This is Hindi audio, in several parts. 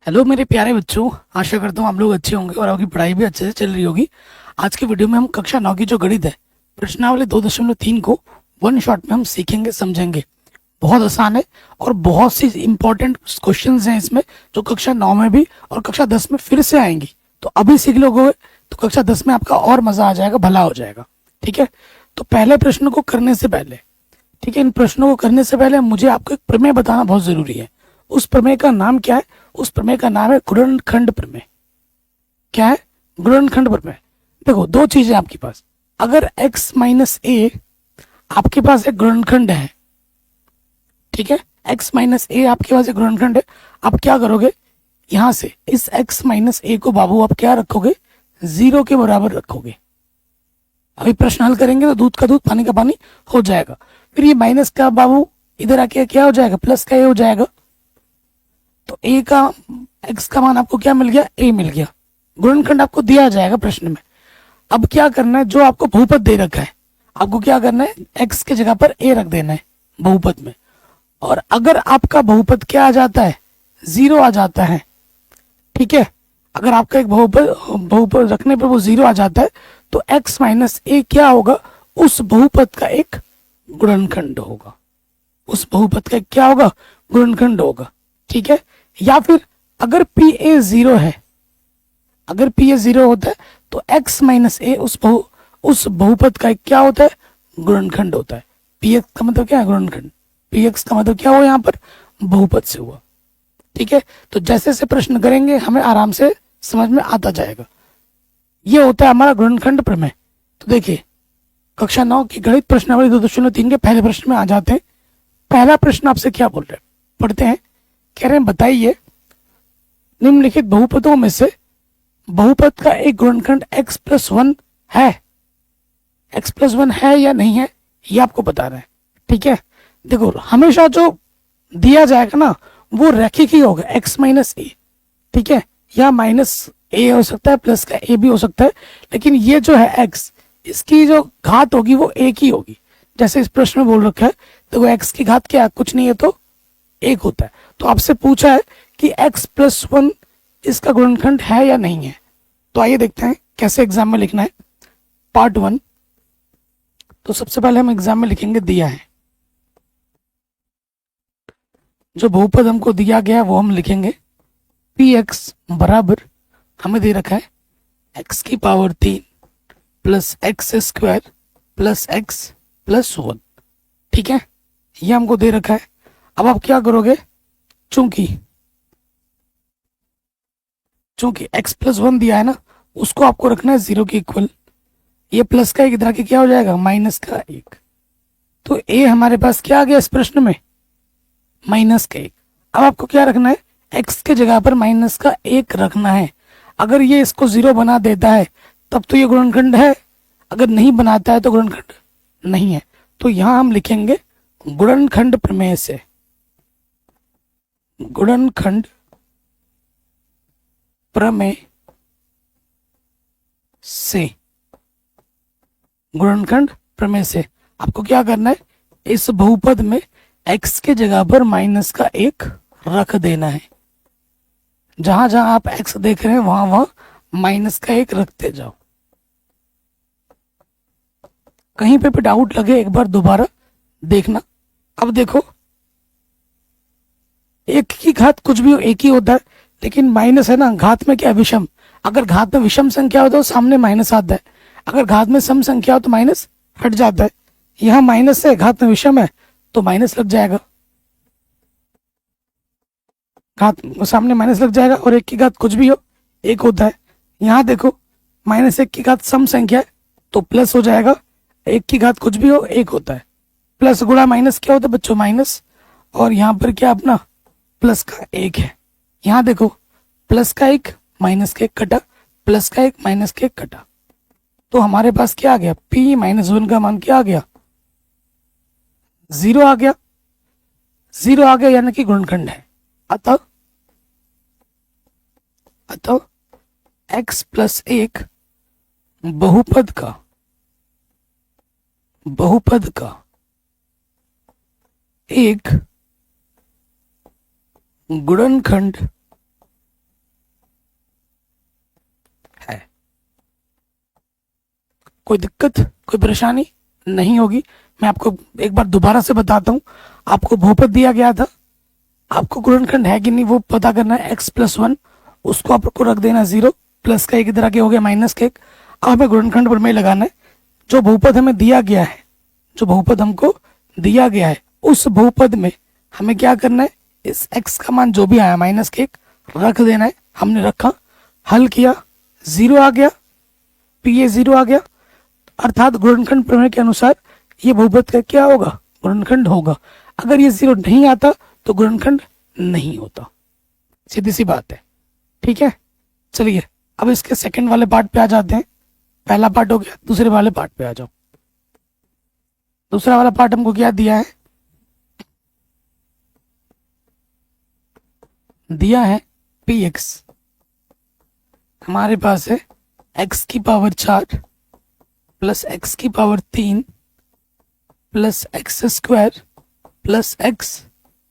हेलो मेरे प्यारे बच्चों। आशा करता हूँ आप लोग अच्छे होंगे और आपकी पढ़ाई भी अच्छे से चल रही होगी। आज के वीडियो में हम कक्षा 9 की जो गणित है प्रश्नावली 2.3 को वन शॉट में हम सीखेंगे समझेंगे। बहुत आसान है और बहुत सी इंपॉर्टेंट क्वेश्चंस हैं इसमें जो कक्षा 9 में भी और कक्षा 10 में फिर से आएंगी। तो अभी सीख लोगे तो कक्षा 10 में आपका और मजा आ जाएगा, भला हो जाएगा। ठीक है, तो पहले प्रश्न को करने से पहले, ठीक है, इन प्रश्नों को करने से पहले मुझे आपको एक प्रमेय बताना बहुत जरूरी है। उस प्रमेय का नाम क्या है? उस प्रमेय का नाम है गुणनखंड प्रमेय। क्या है? गुणनखंड प्रमेय। देखो, दो चीजें आपके पास। अगर x माइनस ए आपके पास एक गुणनखंड है, ठीक है, x माइनस ए आपके पास एक गुणनखंड है, आप क्या करोगे? यहां से इस x माइनस ए को बाबू आप क्या रखोगे? 0 के बराबर रखोगे। अभी प्रश्न हल करेंगे तो दूध का दूध पानी का पानी हो जाएगा। फिर ये माइनस का बाबू इधर आके क्या हो जाएगा? प्लस का ए हो जाएगा। तो ए का एक्स का मान आपको क्या मिल गया? ए मिल गया। गुणनखंड आपको दिया जाएगा प्रश्न में। अब क्या करना है? जो आपको बहुपद दे रखा है आपको क्या करना है? एक्स के जगह पर ए रख देना है बहुपद में। और अगर आपका बहुपद क्या आ जाता है? 0 आ जाता है। ठीक है, अगर आपका एक बहुपद बहुपद रखने पर वो 0 आ जाता है तो x माइनस ए क्या होगा? उस बहुपद का एक गुणनखंड होगा। उस बहुपद का क्या होगा? गुणनखंड होगा। ठीक है, या फिर अगर पी ए 0 है, अगर पी ए 0 होता है तो x माइनस ए उस बहुपद का एक क्या होता है? गुणनखंड होता है। पी एक्स का मतलब क्या है? गुणनखंड। पी एक्स का मतलब क्या हुआ यहाँ पर? बहुपद से हुआ। ठीक है, तो जैसे जैसे प्रश्न करेंगे हमें आराम से समझ में आता जाएगा। ये होता है हमारा गुणनखंड प्रमेय। तो देखिए, कक्षा 9 की गणित प्रश्नावली 2.3 के पहले प्रश्न में आ जाते हैं। पहला प्रश्न आपसे क्या बोल रहे हैं, पढ़ते हैं। कह रहे हैं बताइए निम्नलिखित बहुपदों में से बहुपद का एक गुणनखंड x प्लस 1 है। x प्लस 1 है या नहीं है ये आपको बता रहे हैं। ठीक है, देखो हमेशा जो दिया जाएगा ना वो रैखिक ही होगा, x माइनस ए। ठीक है, या माइनस ए हो सकता है, प्लस का ए भी हो सकता है, लेकिन ये जो है x, इसकी जो घात होगी वो एक ही होगी। जैसे इस प्रश्न में बोल रखा है तो x की घात क्या है? कुछ नहीं है तो एक होता है। तो आपसे पूछा है कि x प्लस 1 इसका गुणनखंड है या नहीं है। तो आइए देखते हैं कैसे एग्जाम में लिखना है। पार्ट 1, तो सबसे पहले हम एग्जाम में लिखेंगे दिया है। जो बहुपद हमको दिया गया है वो हम लिखेंगे। पी एक्स बराबर हमें दे रखा है x की power 3 plus x square plus x plus 1। ठीक है, ये हमको दे रखा है। अब आप क्या करोगे? चूंकि x प्लस 1 दिया है ना, उसको आपको रखना है 0 के इक्वल। ये प्लस का एक इधर के क्या हो जाएगा? माइनस का 1। तो a हमारे पास क्या आ गया इस प्रश्न में? माइनस का 1। अब आपको क्या रखना है? x के जगह पर माइनस का 1 रखना है। अगर ये इसको 0 बना देता है तब तो ये गुणनखंड है, अगर नहीं बनाता है तो गुणनखंड नहीं है। तो यहां हम लिखेंगे गुणनखंड प्रमेय से। गुणनखंड प्रमेय से, गुणनखंड प्रमेय से आपको क्या करना है? इस बहुपद में x के जगह पर माइनस का 1 रख देना है। जहां जहां आप x देख रहे हैं वहां वहां माइनस का 1 रखते जाओ। कहीं पे भी डाउट लगे एक बार दोबारा देखना। अब देखो, एक की घात कुछ भी हो एक ही होता है, लेकिन माइनस है ना, घात में क्या? विषम। अगर घात में विषम संख्या हो तो सामने माइनस आता है, अगर घात में सम संख्या हो तो माइनस हट जाता है। यहाँ माइनस है, घात में विषम है तो माइनस लग जाएगा, घात सामने माइनस लग जाएगा। और एक की घात कुछ भी हो एक होता है। यहाँ देखो, माइनस एक की घात सम संख्या है तो प्लस हो जाएगा, एक की घात कुछ भी हो एक होता है। प्लस गुणा माइनस क्या होता है बच्चों? माइनस। और यहाँ पर क्या अपना प्लस का 1 है। यहाँ देखो, प्लस का 1 माइनस का 1 कटा, प्लस का 1 माइनस का 1 कटा, तो हमारे पास क्या आ गया? p माइनस 1 का मान क्या आ गया? 0 आ गया। 0 आ गया यानी कि गुणनखंड है। अतः x प्लस 1 बहुपद का एक गुणनखंड कोई दिक्कत, कोई परेशानी नहीं होगी। मैं आपको एक बार दोबारा से बताता हूँ। आपको बहुपद दिया गया था, आपको गुणनखंड है कि नहीं वो पता करना है। x+1 उसको आपको रख देना 0, प्लस का एक इधर आके हो गया माइनस का एक। अब हमें गुणनखंड प्रमेय लगाना है। जो बहुपद हमें दिया गया है, जो बहुपद हमको दिया गया है, उस बहुपद में हमें क्या करना है, इस x का मान जो भी आया माइनस के एक रख देना है। हमने रखा, हल किया, 0 आ गया, पी ये 0 आ गया, अर्थात गुणनखंड प्रमेय के अनुसार ये बहुपद का क्या होगा, गुणनखंड होगा। अगर ये 0 नहीं आता तो गुणनखंड नहीं होता, सीधी सी बात है। ठीक है, चलिए अब इसके सेकंड वाले पार्ट पे आ जाते हैं। पहला पार्ट हो गया, दूसरे वाले पार्ट पे आ जाओ। दूसरा वाला पार्ट हमको क्या दिया है, दिया है px, हमारे पास है x की पावर 4 प्लस x की power 3 plus x square plus x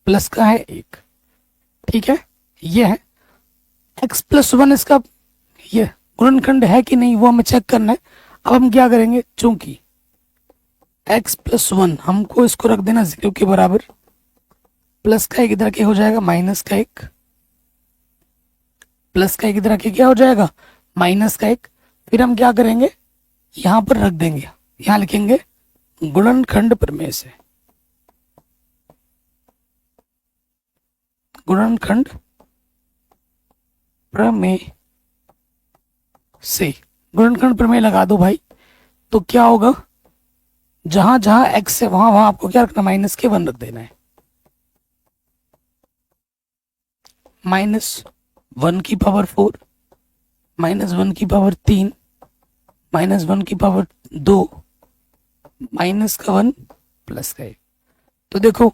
plus का है 1। ठीक है, ये है x+1, इसका ये गुणनखंड है कि नहीं वो हमें चेक करना है। अब हम क्या करेंगे, चूंकि x+1 हमको इसको रख देना 0 के बराबर, प्लस का एक इधर के हो जाएगा माइनस का एक, प्लस का एक इधर के क्या हो जाएगा माइनस का एक। फिर हम क्या करेंगे, यहां पर रख देंगे, यहां लिखेंगे गुणनखंड प्रमेय से, गुणनखंड प्रमेय से गुणनखंड प्रमेय लगा दो भाई। तो क्या होगा, जहां जहां x है वहां वहां आपको क्या रखना, माइनस के 1 रख देना है। -1 की पावर 4, -1 की पावर 3, -1 की पावर 2, माइनस का 1 प्लस का 1। तो देखो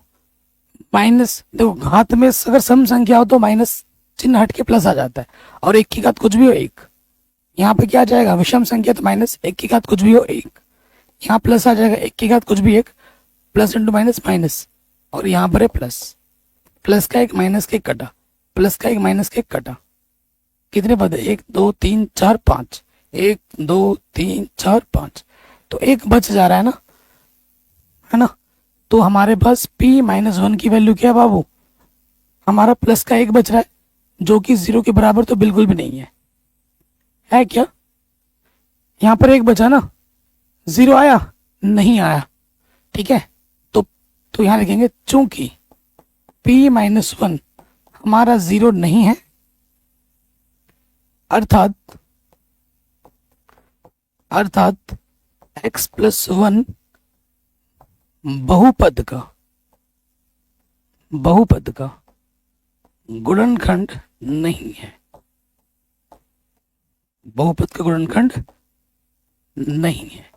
माइनस, देखो घात में अगर सम संख्या हो तो माइनस चिन्ह हट के प्लस आ जाता है, और एक की घात कुछ भी हो 1। यहाँ पे क्या आ जाएगा, विषम संख्या तो माइनस, एक की घात कुछ भी हो 1, यहाँ प्लस आ जाएगा, एक की घात कुछ भी 1, प्लस इंटू माइनस माइनस, और यहाँ पर है प्लस, प्लस का 1 माइनस के 1 कटा, प्लस का 1 माइनस के 1 कटा। कितने पद है, 1 2 3 4 5, 1 2 3 4 5, तो 1 बच जा रहा है ना। तो हमारे पास p-1 की वैल्यू क्या है बाबू, हमारा प्लस का 1 बच रहा है, जो कि 0 के बराबर तो बिल्कुल भी नहीं है क्या। यहां पर 1 बचा ना, 0 आया नहीं आया। ठीक है, तो यहां लिखेंगे चूंकि p-1 हमारा 0 नहीं है, अर्थात x+1 बहुपद का गुणनखंड नहीं है, बहुपद का गुणनखंड नहीं है।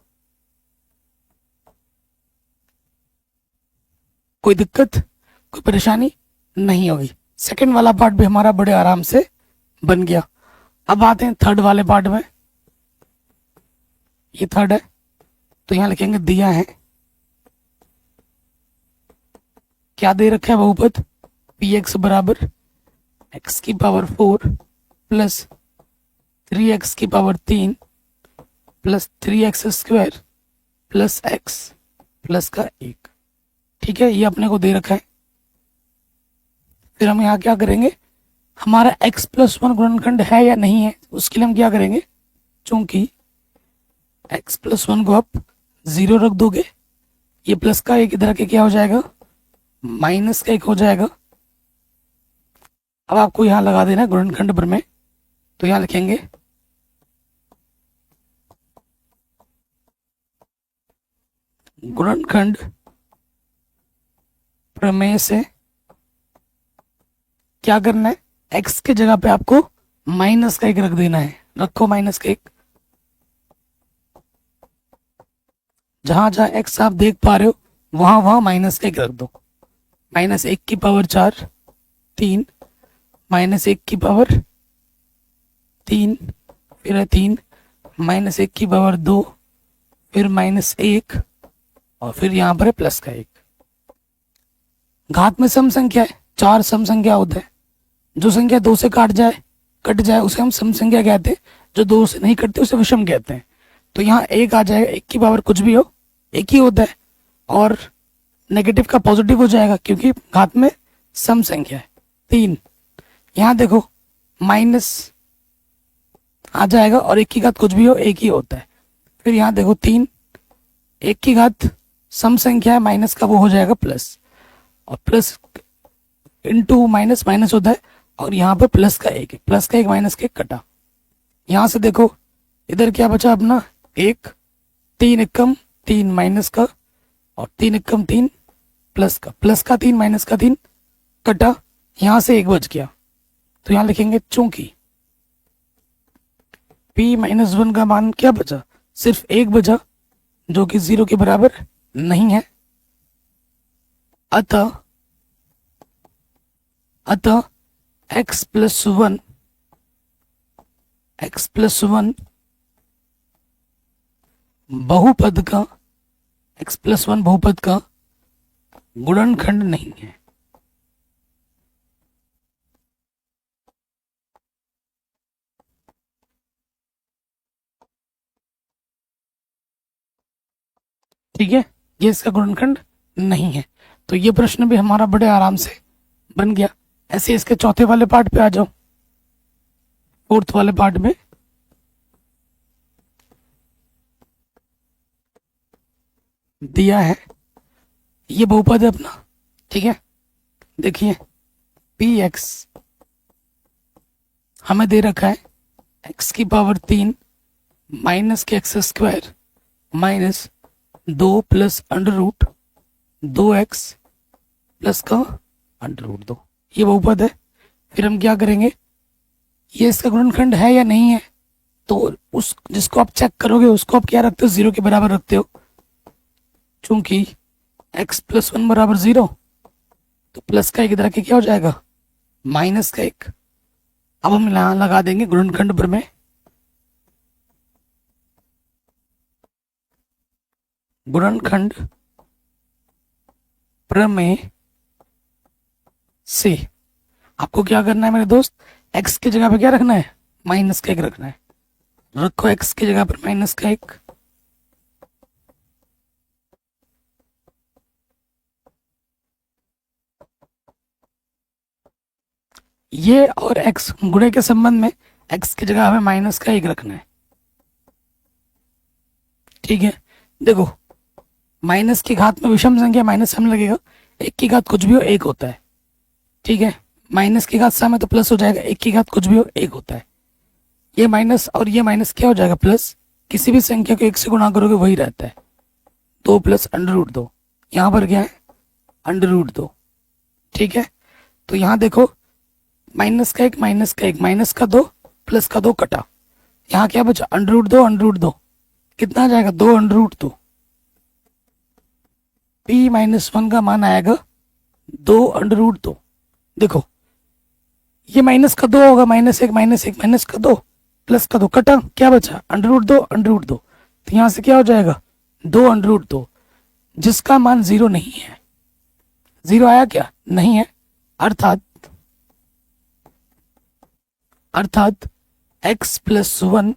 कोई दिक्कत, कोई परेशानी नहीं होगी। सेकंड वाला पार्ट भी हमारा बड़े आराम से बन गया। अब आते हैं थर्ड वाले पार्ट में। ये थर्ड है, तो यहां लिखेंगे दिया है, क्या दे रखा है बहुपद, px बराबर x की पावर 4 प्लस 3x की power 3 plus 3x square plus x plus का 1। ठीक है, ये अपने को दे रखा है। फिर हम यहाँ क्या करेंगे, हमारा x+1 गुणनखंड है या नहीं है, उसके लिए हम क्या करेंगे, चूंकि x+1 को आप 0 रख दोगे, ये प्लस का 1 इधर के क्या हो जाएगा, माइनस का 1 हो जाएगा। अब आपको यहां लगा देना गुणनखंड प्रमेय, तो यहां लिखेंगे गुणनखंड प्रमेय से क्या करना है, x के जगह पे आपको माइनस का 1 रख देना है। रखो माइनस का 1, जहां जहां x आप देख पा रहे हो वहां वहां माइनस का 1 रख दो। -1 की पावर 4 3, -1 की पावर 3, फिर है 3, -1 की पावर 2, फिर -1, और फिर यहाँ पर है प्लस का 1। घात में सम संख्या है, 4 सम संख्या होता है। जो संख्या 2 से कट जाए उसे हम सम संख्या कहते हैं, जो 2 से नहीं कटते उसे विषम कहते हैं। तो यहाँ एक आ जाएगा, एक की पावर कुछ भी हो एक ही होता है, और नेगेटिव का पॉजिटिव हो जाएगा क्योंकि घात में सम संख्या है 3। यहाँ देखो माइनस आ जाएगा और एक की घात कुछ भी हो एक ही होता है। फिर यहाँ देखो 3, एक की घात सम संख्या है, माइनस का वो हो जाएगा प्लस, और प्लस इंटू माइनस माइनस होता है, और यहाँ पे प्लस का एक है, प्लस का एक माइनस का एक कटा। यहाँ से देखो इधर क्या बचा अपना 1, 3 एकम 3 माइनस का, और 3 एकम 3 प्लस का 3 माइनस का 3 कटा, यहाँ से एक बच गया। तो यहाँ लिखेंगे चूंकि p-1 का मान क्या बचा, सिर्फ एक बचा जो कि 0 के बराबर नहीं है, अतः x प्लस वन बहुपद का x+1 बहुपद का गुणनखंड नहीं है। ठीक है, ये इसका गुणनखंड नहीं है। तो ये प्रश्न भी हमारा बड़े आराम से बन गया। ऐसे इसके चौथे वाले पार्ट पे आ जाओ, फोर्थ वाले पार्ट में। दिया है ये बहुपद है अपना, ठीक है। देखिए px हमें दे रखा है x की पावर 3 माइनस के x square minus 2 plus under root 2x plus का अंडर रूट 2, ये बहुपद है। फिर हम क्या करेंगे, ये इसका गुणनखंड है या नहीं है, तो उस जिसको आप चेक करोगे उसको आप क्या रखते हो, 0 के बराबर रखते हो। चूंकि x+1 बराबर 0, तो प्लस का एक इधर के क्या हो जाएगा माइनस का एक। अब हम यहां लगा देंगे गुणनखंड प्रमेय। गुणनखंड प्रमेय से आपको क्या करना है मेरे दोस्त, x की जगह पे क्या रखना है, माइनस का एक रखना है। रखो x की जगह पर माइनस का एक, ये और x गुणे के संबंध में x की जगह हमें माइनस का एक रखना है, ठीक है। देखो माइनस की घात में विषम संख्या माइनस हम लगेगा, एक की घात कुछ भी हो एक होता है, ठीक है। माइनस की घात सम है तो प्लस हो जाएगा, एक की घात कुछ भी हो एक होता है। ये माइनस और ये माइनस क्या हो जाएगा प्लस, किसी भी संख्या को एक से गुणा करोगे वही रहता है। 2 प्लस अंडर रूट 2, यहाँ पर क्या है अंडर रूट 2, ठीक है। तो यहाँ देखो माइनस का एक माइनस का एक माइनस का 2 प्लस का 2 कटा, यहाँ क्या बचा अंडर रूट 2 अंडर रूट 2, कितना आ जाएगा 2 अंडर रूट 2। p-1 का मान आएगा 2 अंडर रूट 2। देखो ये माइनस का 2 होगा, माइनस एक माइनस एक माइनस का 2 प्लस का 2 कटा, क्या बचा अंडर रूट 2 अंडर रूट 2। तो यहाँ से क्या हो जाएगा 2 अंडर रूट 2, जिसका मान 0 नहीं है। 0 आया क्या, नहीं है, अर्थात x+1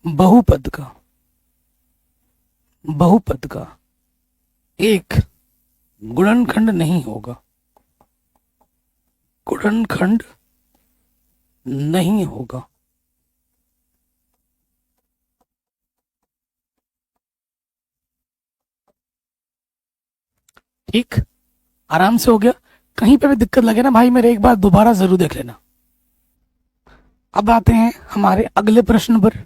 बहुपद का एक गुणनखंड नहीं होगा, गुणनखंड नहीं होगा। ठीक, आराम से हो गया। कहीं पे भी दिक्कत लगे ना भाई मेरे एक बार दोबारा जरूर देख लेना। अब आते हैं हमारे अगले प्रश्न पर।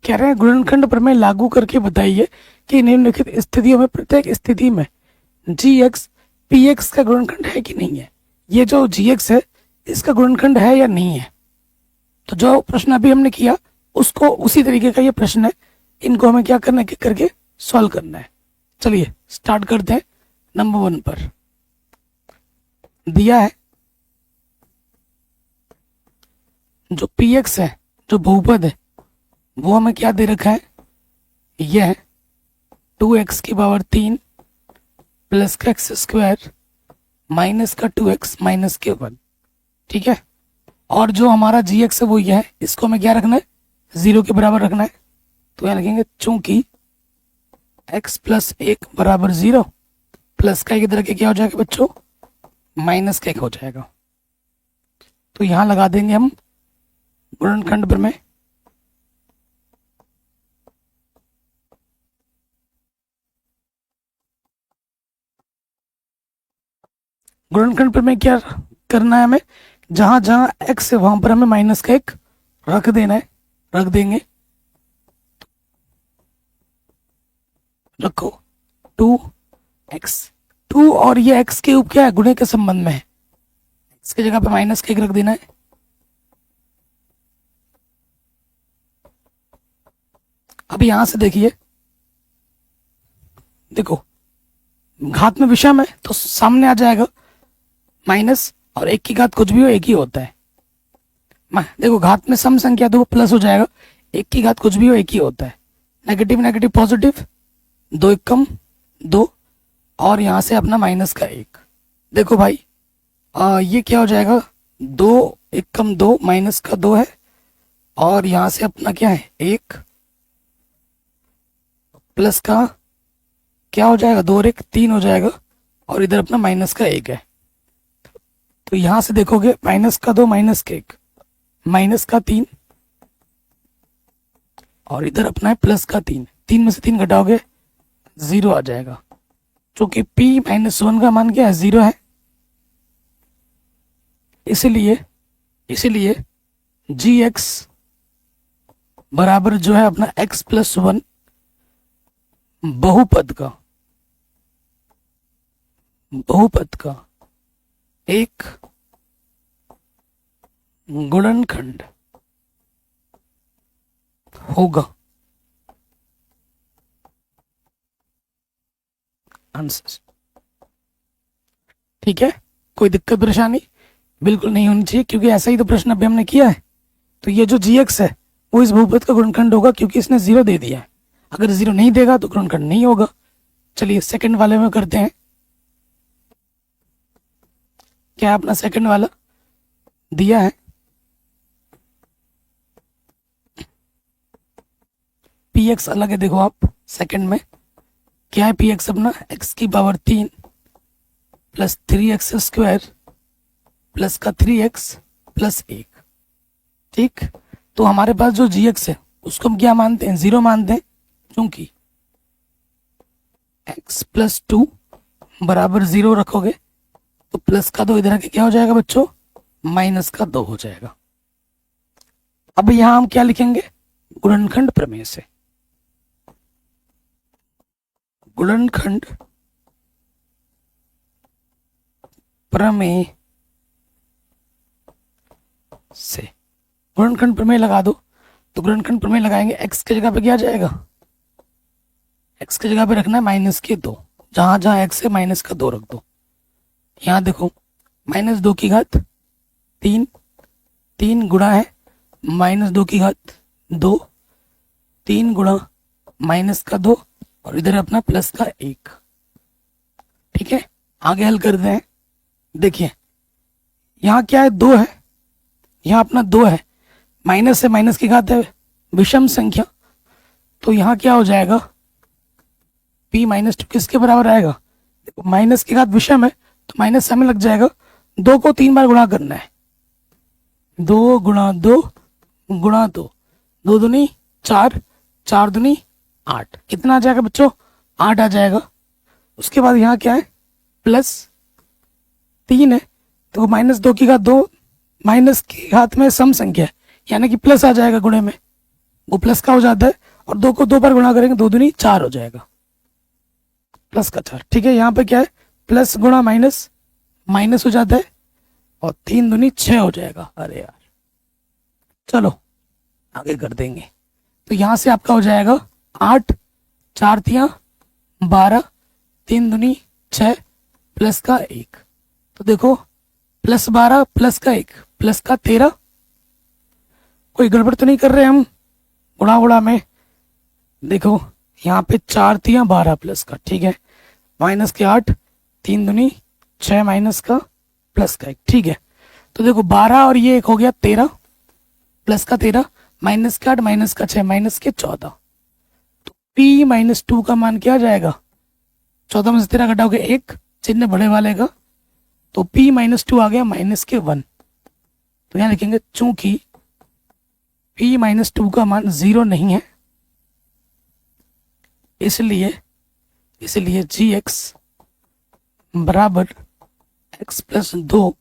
कह रहे हैं गुणनखंड प्रमेय लागू करके बताइए कि निम्नलिखित स्थितियों में प्रत्येक स्थिति में gx px का गुणनखंड है कि नहीं है। ये जो gx है इसका गुणनखंड है या नहीं है। तो जो प्रश्न अभी हमने किया उसको उसी तरीके का ये प्रश्न है, इनको हमें क्या करना है करके सॉल्व करना है। चलिए स्टार्ट करते हैं। नंबर 1 पर दिया है जो px है, जो बहुपद है, वो हमें क्या दे रखा है, यह है 2x की पावर 3 प्लस का एक्स स्क्वायर माइनस का 2x माइनस के 1, ठीक है। और जो हमारा gx है वो यह है, इसको हमें क्या रखना है 0 के बराबर रखना है, तो यहाँ लिखेंगे चूंकि x प्लस 1 बराबर 0, प्लस का एक इधर के क्या हो जाएगा बच्चों, माइनस का 1 हो जाएगा। तो यहाँ लगा देंगे हम गुणनखंड प्रमेय। गुणनखंड प्रमेय क्या करना है हमें, जहां जहां x है वहां पर हमें माइनस का 1 रख देना है, रख देंगे। रखो 2x, 2 और ये x के ऊपर क्या है, गुणे के संबंध में है, x की जगह पे माइनस का 1 रख देना है। अब यहां से देखिए, देखो घात में विषम है तो सामने आ जाएगा माइनस, और 1 की घात कुछ भी हो 1 ही होता है। देखो घात में सम संख्या तो वो प्लस हो जाएगा, 1 की घात कुछ भी हो 1 ही होता है। नेगेटिव नेगेटिव पॉजिटिव, 2 एकम 2, और यहाँ से अपना माइनस का 1। देखो भाई ये क्या हो जाएगा, 2 एकम 2 माइनस का 2 है, और यहाँ से अपना क्या है 1, प्लस का क्या हो जाएगा 2 और 1 3 हो जाएगा, और इधर अपना माइनस का 1 है। तो यहां से देखोगे माइनस का 2 माइनस का 1 माइनस का 3, और इधर अपना है प्लस का 3, 3 में से 3 घटाओगे 0 आ जाएगा। चूंकि p माइनस 1 का मान क्या है 0 है, इसीलिए gx बराबर जो है अपना x प्लस 1 बहुपद का एक गुणनखंड होगा। आंसर ठीक है, कोई दिक्कत परेशानी बिल्कुल नहीं होनी चाहिए, क्योंकि ऐसा ही तो प्रश्न अभी हमने किया है। तो ये जो gx है वो इस बहुपद का गुणनखंड होगा, क्योंकि इसने 0 दे दिया है। अगर 0 नहीं देगा तो गुणनखंड नहीं होगा। चलिए सेकंड वाले में करते हैं। क्या है अपना सेकंड वाला दिया है, px अलग है। देखो आप सेकंड में क्या है, px अपना x की power 3 plus 3x square plus का 3x प्लस 1। ठीक, तो हमारे पास जो gx है उसको हम क्या मानते हैं, 0 मानते हैं, क्योंकि x प्लस 2 बराबर 0 रखोगे तो प्लस का 2 इधर आके क्या हो जाएगा बच्चों, माइनस का 2 हो जाएगा। अब यहां हम क्या लिखेंगे, गुणनखंड प्रमेय से, गुणनखंड प्रमेय से गुणनखंड प्रमेय लगा दो। तो गुणनखंड प्रमेय लगाएंगे, x की जगह पे क्या आ जाएगा, x की जगह पे रखना है माइनस के 2, जहां जहां x है माइनस का 2 रख दो। यहां देखो माइनस 2 की घात 3, 3 गुणा है माइनस 2 की घात 2, 3 गुणा माइनस का 2, और इधर अपना प्लस का 1। ठीक है, आगे हल करते हैं। देखिए यहाँ क्या है, 2 है, यहाँ अपना 2 है, माइनस से माइनस की घात है विषम संख्या, तो यहाँ क्या हो जाएगा, p माइनस 2 किसके बराबर आएगा, देखो माइनस की घात विषम है तो माइनस हमें लग जाएगा, 2 को 3 बार गुणा करना है, 2 गुणा 2 गुणा 2, 2 दूनी 4, 4 दूनी 8, कितना आ जाएगा बच्चों, 8 आ जाएगा। उसके बाद यहाँ क्या है, प्लस 3 है, तो माइनस 2 की घात 2, माइनस की घात में सम संख्या है, यानी कि प्लस आ जाएगा गुणे में, वो प्लस का हो जाता है, और 2 को 2 बार गुणा करेंगे 2 दूनी 4 हो जाएगा, प्लस का 4। ठीक है, यहाँ पे क्या है, प्लस गुणा माइनस माइनस हो जाता है, और 3 दूनी 6 हो जाएगा। अरे यार, चलो आगे कर देंगे। तो यहाँ से आपका हो जाएगा 8, 4 तियां 12, 3 दूनी 6 प्लस का 1। तो देखो प्लस 12 प्लस का 1 प्लस का 13, कोई गड़बड़ तो नहीं कर रहे हम गुणा गुणा में। देखो यहाँ पे 4 तियां 12 प्लस का, ठीक है, माइनस के 8, 3 दूनी 6 माइनस का प्लस का 1। ठीक है, तो देखो 12 और ये 1 हो गया 13 प्लस का 13 माइनस के 8 माइनस का 6 माइनस के 14, तो p माइनस 2 का मान क्या आ जाएगा? 14 में से 13 घटाओगे 1, चिन्ह बड़े वाले का, तो p माइनस 2 आ गया माइनस के 1। तो यहाँ लिखेंगे चूंकि p माइनस 2 का मान 0 नहीं है, इसलिए gx बराबर x प्लस 2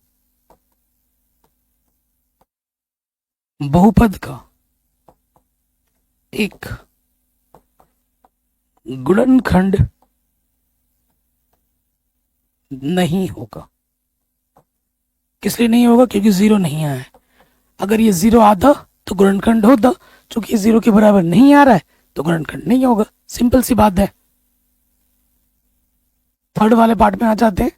बहुपद का एक गुणनखंड नहीं होगा। किस लिए नहीं होगा? क्योंकि 0 नहीं आया है। अगर ये 0 आता तो गुणनखंड होता, चूंकि 0 के बराबर नहीं आ रहा है तो गुणनखंड नहीं होगा। सिंपल सी बात है। थर्ड वाले पार्ट में आ जाते हैं।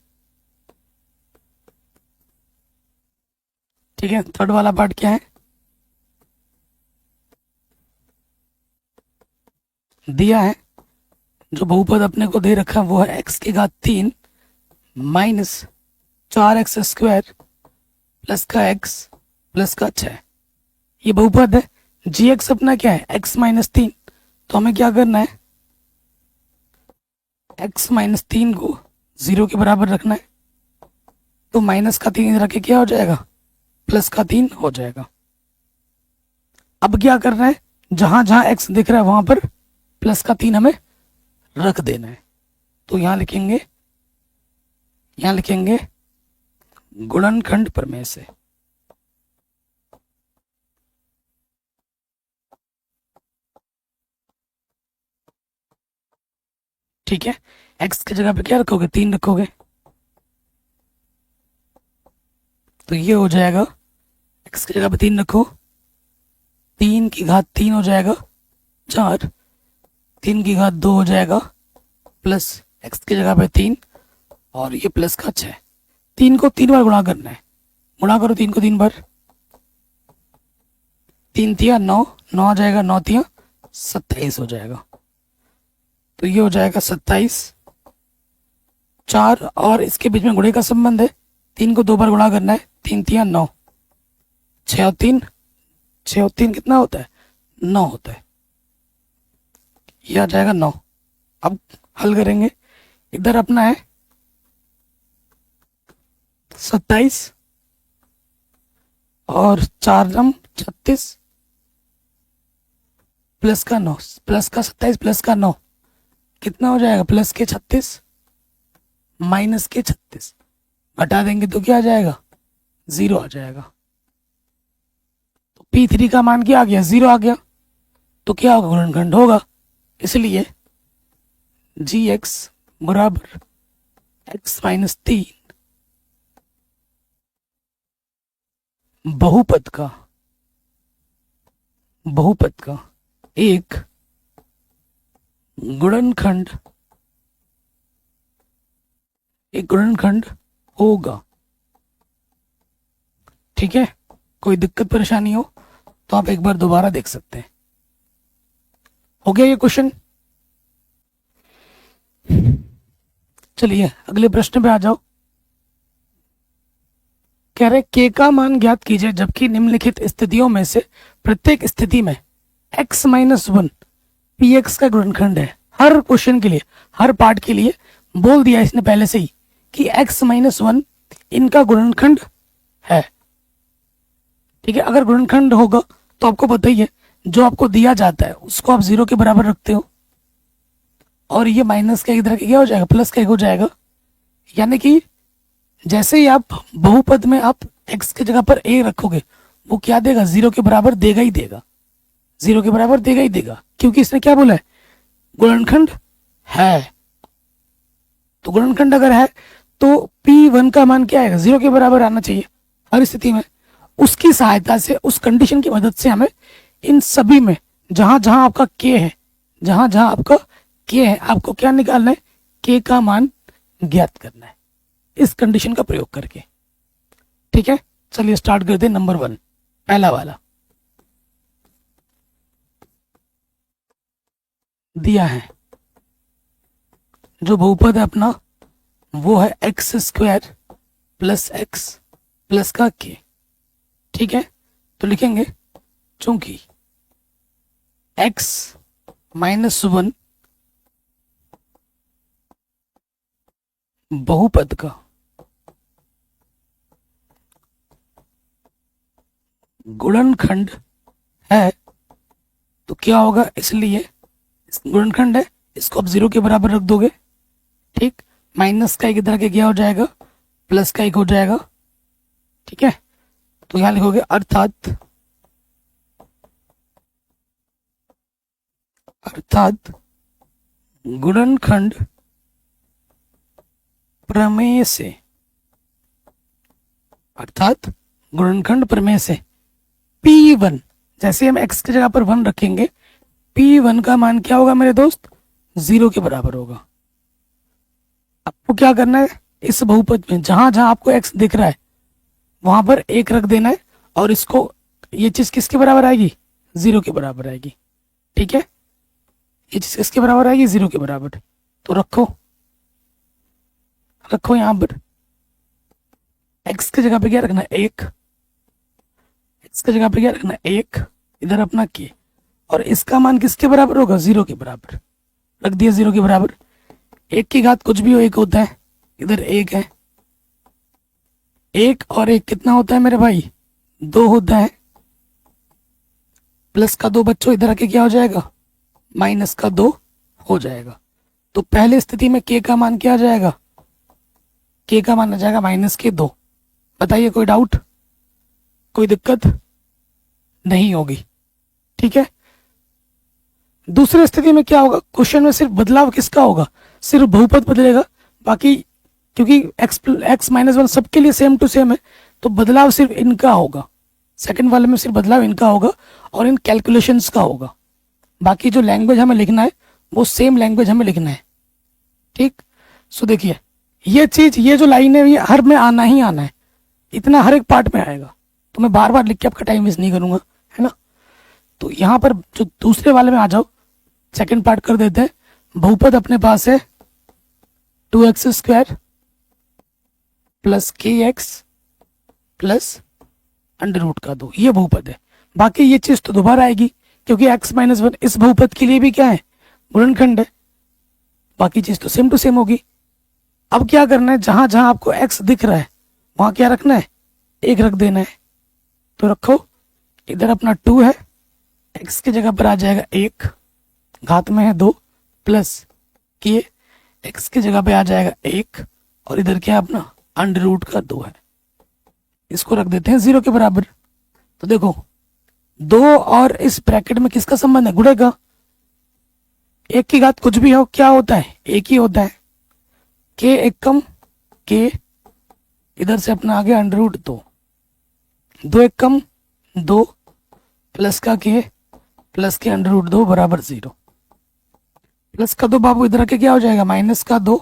ठीक है, थर्ड वाला पार्ट क्या है? दिया है जो बहुपद अपने को दे रखा है वो है x की घात 3 माइनस 4x स्क्वायर प्लस का x प्लस का 6। ये बहुपद है। gx अपना क्या है? x minus 3। तो हमें क्या करना है? x माइनस 3 को 0 के बराबर रखना है। तो माइनस का 3 रख के क्या हो जाएगा? प्लस का 3 हो जाएगा। अब क्या करना है? जहां जहां x दिख रहा है वहां पर प्लस का 3 हमें रख देना है। तो यहां लिखेंगे गुणनखंड प्रमेय से। ठीक है, x की जगह पे क्या रखोगे? 3 रखोगे। तो ये हो जाएगा, x की जगह पे 3 रखो, 3 की घात 3 हो जाएगा 4, 3 की घात 2 हो जाएगा प्लस x की जगह पे 3 और ये प्लस का 6। 3 को 3 बार गुणा करना है। गुणा करो 3 को 3 बार। 3 तिया 9, 9 आ जाएगा, 9 तिया 27 हो जाएगा। तो ये हो जाएगा 27। 4 और इसके बीच में गुणे का संबंध है। 3 को 2 बार गुणा करना है। 3 तिया 9, 6 और 3 कितना होता है? 9 होता है। ये आ जाएगा 9। अब हल करेंगे। इधर अपना है 27 और 4 नम 36 प्लस का 9, प्लस का 27 प्लस का 9 कितना हो जाएगा? प्लस के 36 माइनस के 36 घटा देंगे तो क्या आ जाएगा? 0 आ जाएगा। तो P3 का मान क्या आ गया? 0 आ गया। तो क्या होगा? गुणनखंड होगा। इसलिए gx बराबर x माइनस 3 बहुपद का एक गुणनखंड होगा। ठीक है, कोई दिक्कत परेशानी हो तो आप एक बार दोबारा देख सकते हैं। हो गया ये क्वेश्चन? चलिए अगले प्रश्न पे आ जाओ। कह रहे k का मान ज्ञात कीजिए जबकि निम्नलिखित स्थितियों में से प्रत्येक स्थिति में x माइनस 1 px का गुणनखंड है। हर क्वेश्चन के लिए, हर पार्ट के लिए बोल दिया इसने पहले से ही कि x माइनस 1 इनका गुणनखंड है। ठीक है, अगर गुणनखंड होगा तो आपको पता ही है जो आपको दिया जाता है उसको आप 0 के बराबर रखते हो और ये माइनस का इधर क्या हो जाएगा? प्लस का एक हो जाएगा। यानी कि जैसे ही आप बहुपद में आप x की जगह पर a रखोगे वो क्या देगा? 0 के बराबर देगा ही देगा। 0 के बराबर देगा ही देगा, क्योंकि इसने क्या बोला है? गुणनखंड है। तो गुणनखंड अगर है तो P1 का मान क्या आएगा? 0 के बराबर आना चाहिए हर स्थिति में। उसकी सहायता से, उस कंडीशन की मदद से हमें इन सभी में जहां जहां आपका k है, जहां जहां आपका k है, आपको क्या निकालना है? k का मान ज्ञात करना है इस कंडीशन का प्रयोग करके। ठीक है, चलिए स्टार्ट करते हैं। नंबर 1 पहला वाला दिया है जो बहुपद है अपना वो है x square plus x plus का k। ठीक है, तो लिखेंगे चूंकि x माइनस 1 बहुपद का गुणनखंड है तो क्या होगा, इसलिए गुणनखंड है, इसको आप 0 के बराबर रख दोगे, ठीक। माइनस का एक इधर के क्या हो जाएगा, प्लस का एक हो जाएगा, ठीक है। तो यहां लिखोगे अर्थात गुणनखंड प्रमेय से, अर्थात गुणनखंड प्रमेय से P1, जैसे हम x की जगह पर 1 रखेंगे, P1 का मान क्या होगा मेरे दोस्त, 0 के बराबर होगा। आपको क्या करना है, इस बहुपद में जहां जहां आपको x दिख रहा है वहां पर 1 रख देना है, और इसको, ये चीज किसके बराबर आएगी, 0 के बराबर आएगी, ठीक है। ये चीज किसके बराबर आएगी, 0 के बराबर। तो रखो यहां पर x की जगह पे क्या रखना है, 1, x की जगह पे क्या रखना है, 1, इधर अपना k, और इसका मान किसके बराबर होगा, 0 के बराबर रख दिया, 0 के बराबर। 1 की घात कुछ भी हो 1 होता है, इधर 1 है, 1 और 1 कितना होता है मेरे भाई, 2 होता है, प्लस का 2 बच्चों इधर आके क्या हो जाएगा, माइनस का 2 हो जाएगा। तो पहले स्थिति में k का मान क्या आ जाएगा, k का मान आ जाएगा माइनस के 2। बताइए कोई डाउट, कोई दिक्कत नहीं होगी, ठीक है। दूसरी स्थिति में क्या होगा, क्वेश्चन में सिर्फ बदलाव किसका होगा, सिर्फ बहुपद बदलेगा, बाकी क्योंकि x माइनस 1 सबके लिए सेम टू सेम है, तो बदलाव सिर्फ इनका होगा, सेकंड वाले में सिर्फ बदलाव इनका होगा और इन कैलकुलेशंस का होगा। बाकी जो लैंग्वेज हमें लिखना है वो सेम लैंग्वेज हमें लिखना है, ठीक। सो देखिए ये चीज, ये जो लाइन है ये हर में आना ही आना है, इतना हर एक पार्ट में आएगा, तो मैं बार बार लिख के आपका टाइम वेस्ट नहीं करूंगा, है ना। तो यहाँ पर जो दूसरे वाले में आ जाओ, सेकंड पार्ट कर देते हैं। बहुपद अपने पास है 2x² प्लस kx प्लस √2, ये बहुपद है। बाकी ये चीज तो दोबारा आएगी क्योंकि x माइनस 1 इस बहुपद के लिए भी क्या है, गुणनखंड है, बाकी चीज तो सेम टू सेम होगी। अब क्या करना है, जहां जहां आपको x दिख रहा है वहां क्या रखना है, 1 रख देना है। तो रखो, इधर अपना 2 है, x की जगह पर आ जाएगा 1, घात में है 2, प्लस k, x की जगह पे आ जाएगा 1, और इधर क्या है अपना √2 है, इसको रख देते हैं 0 के बराबर। तो देखो 2 और इस ब्रैकेट में किसका संबंध है, गुणे का। 1 की घात कुछ भी हो क्या होता है, 1 ही होता है, k एकम k, इधर से अपना आ गया √2, 2 एकम 2, प्लस का k, प्लस के √2 बराबर 0, प्लस का 2 बाबू इधर आके क्या हो जाएगा, माइनस का 2,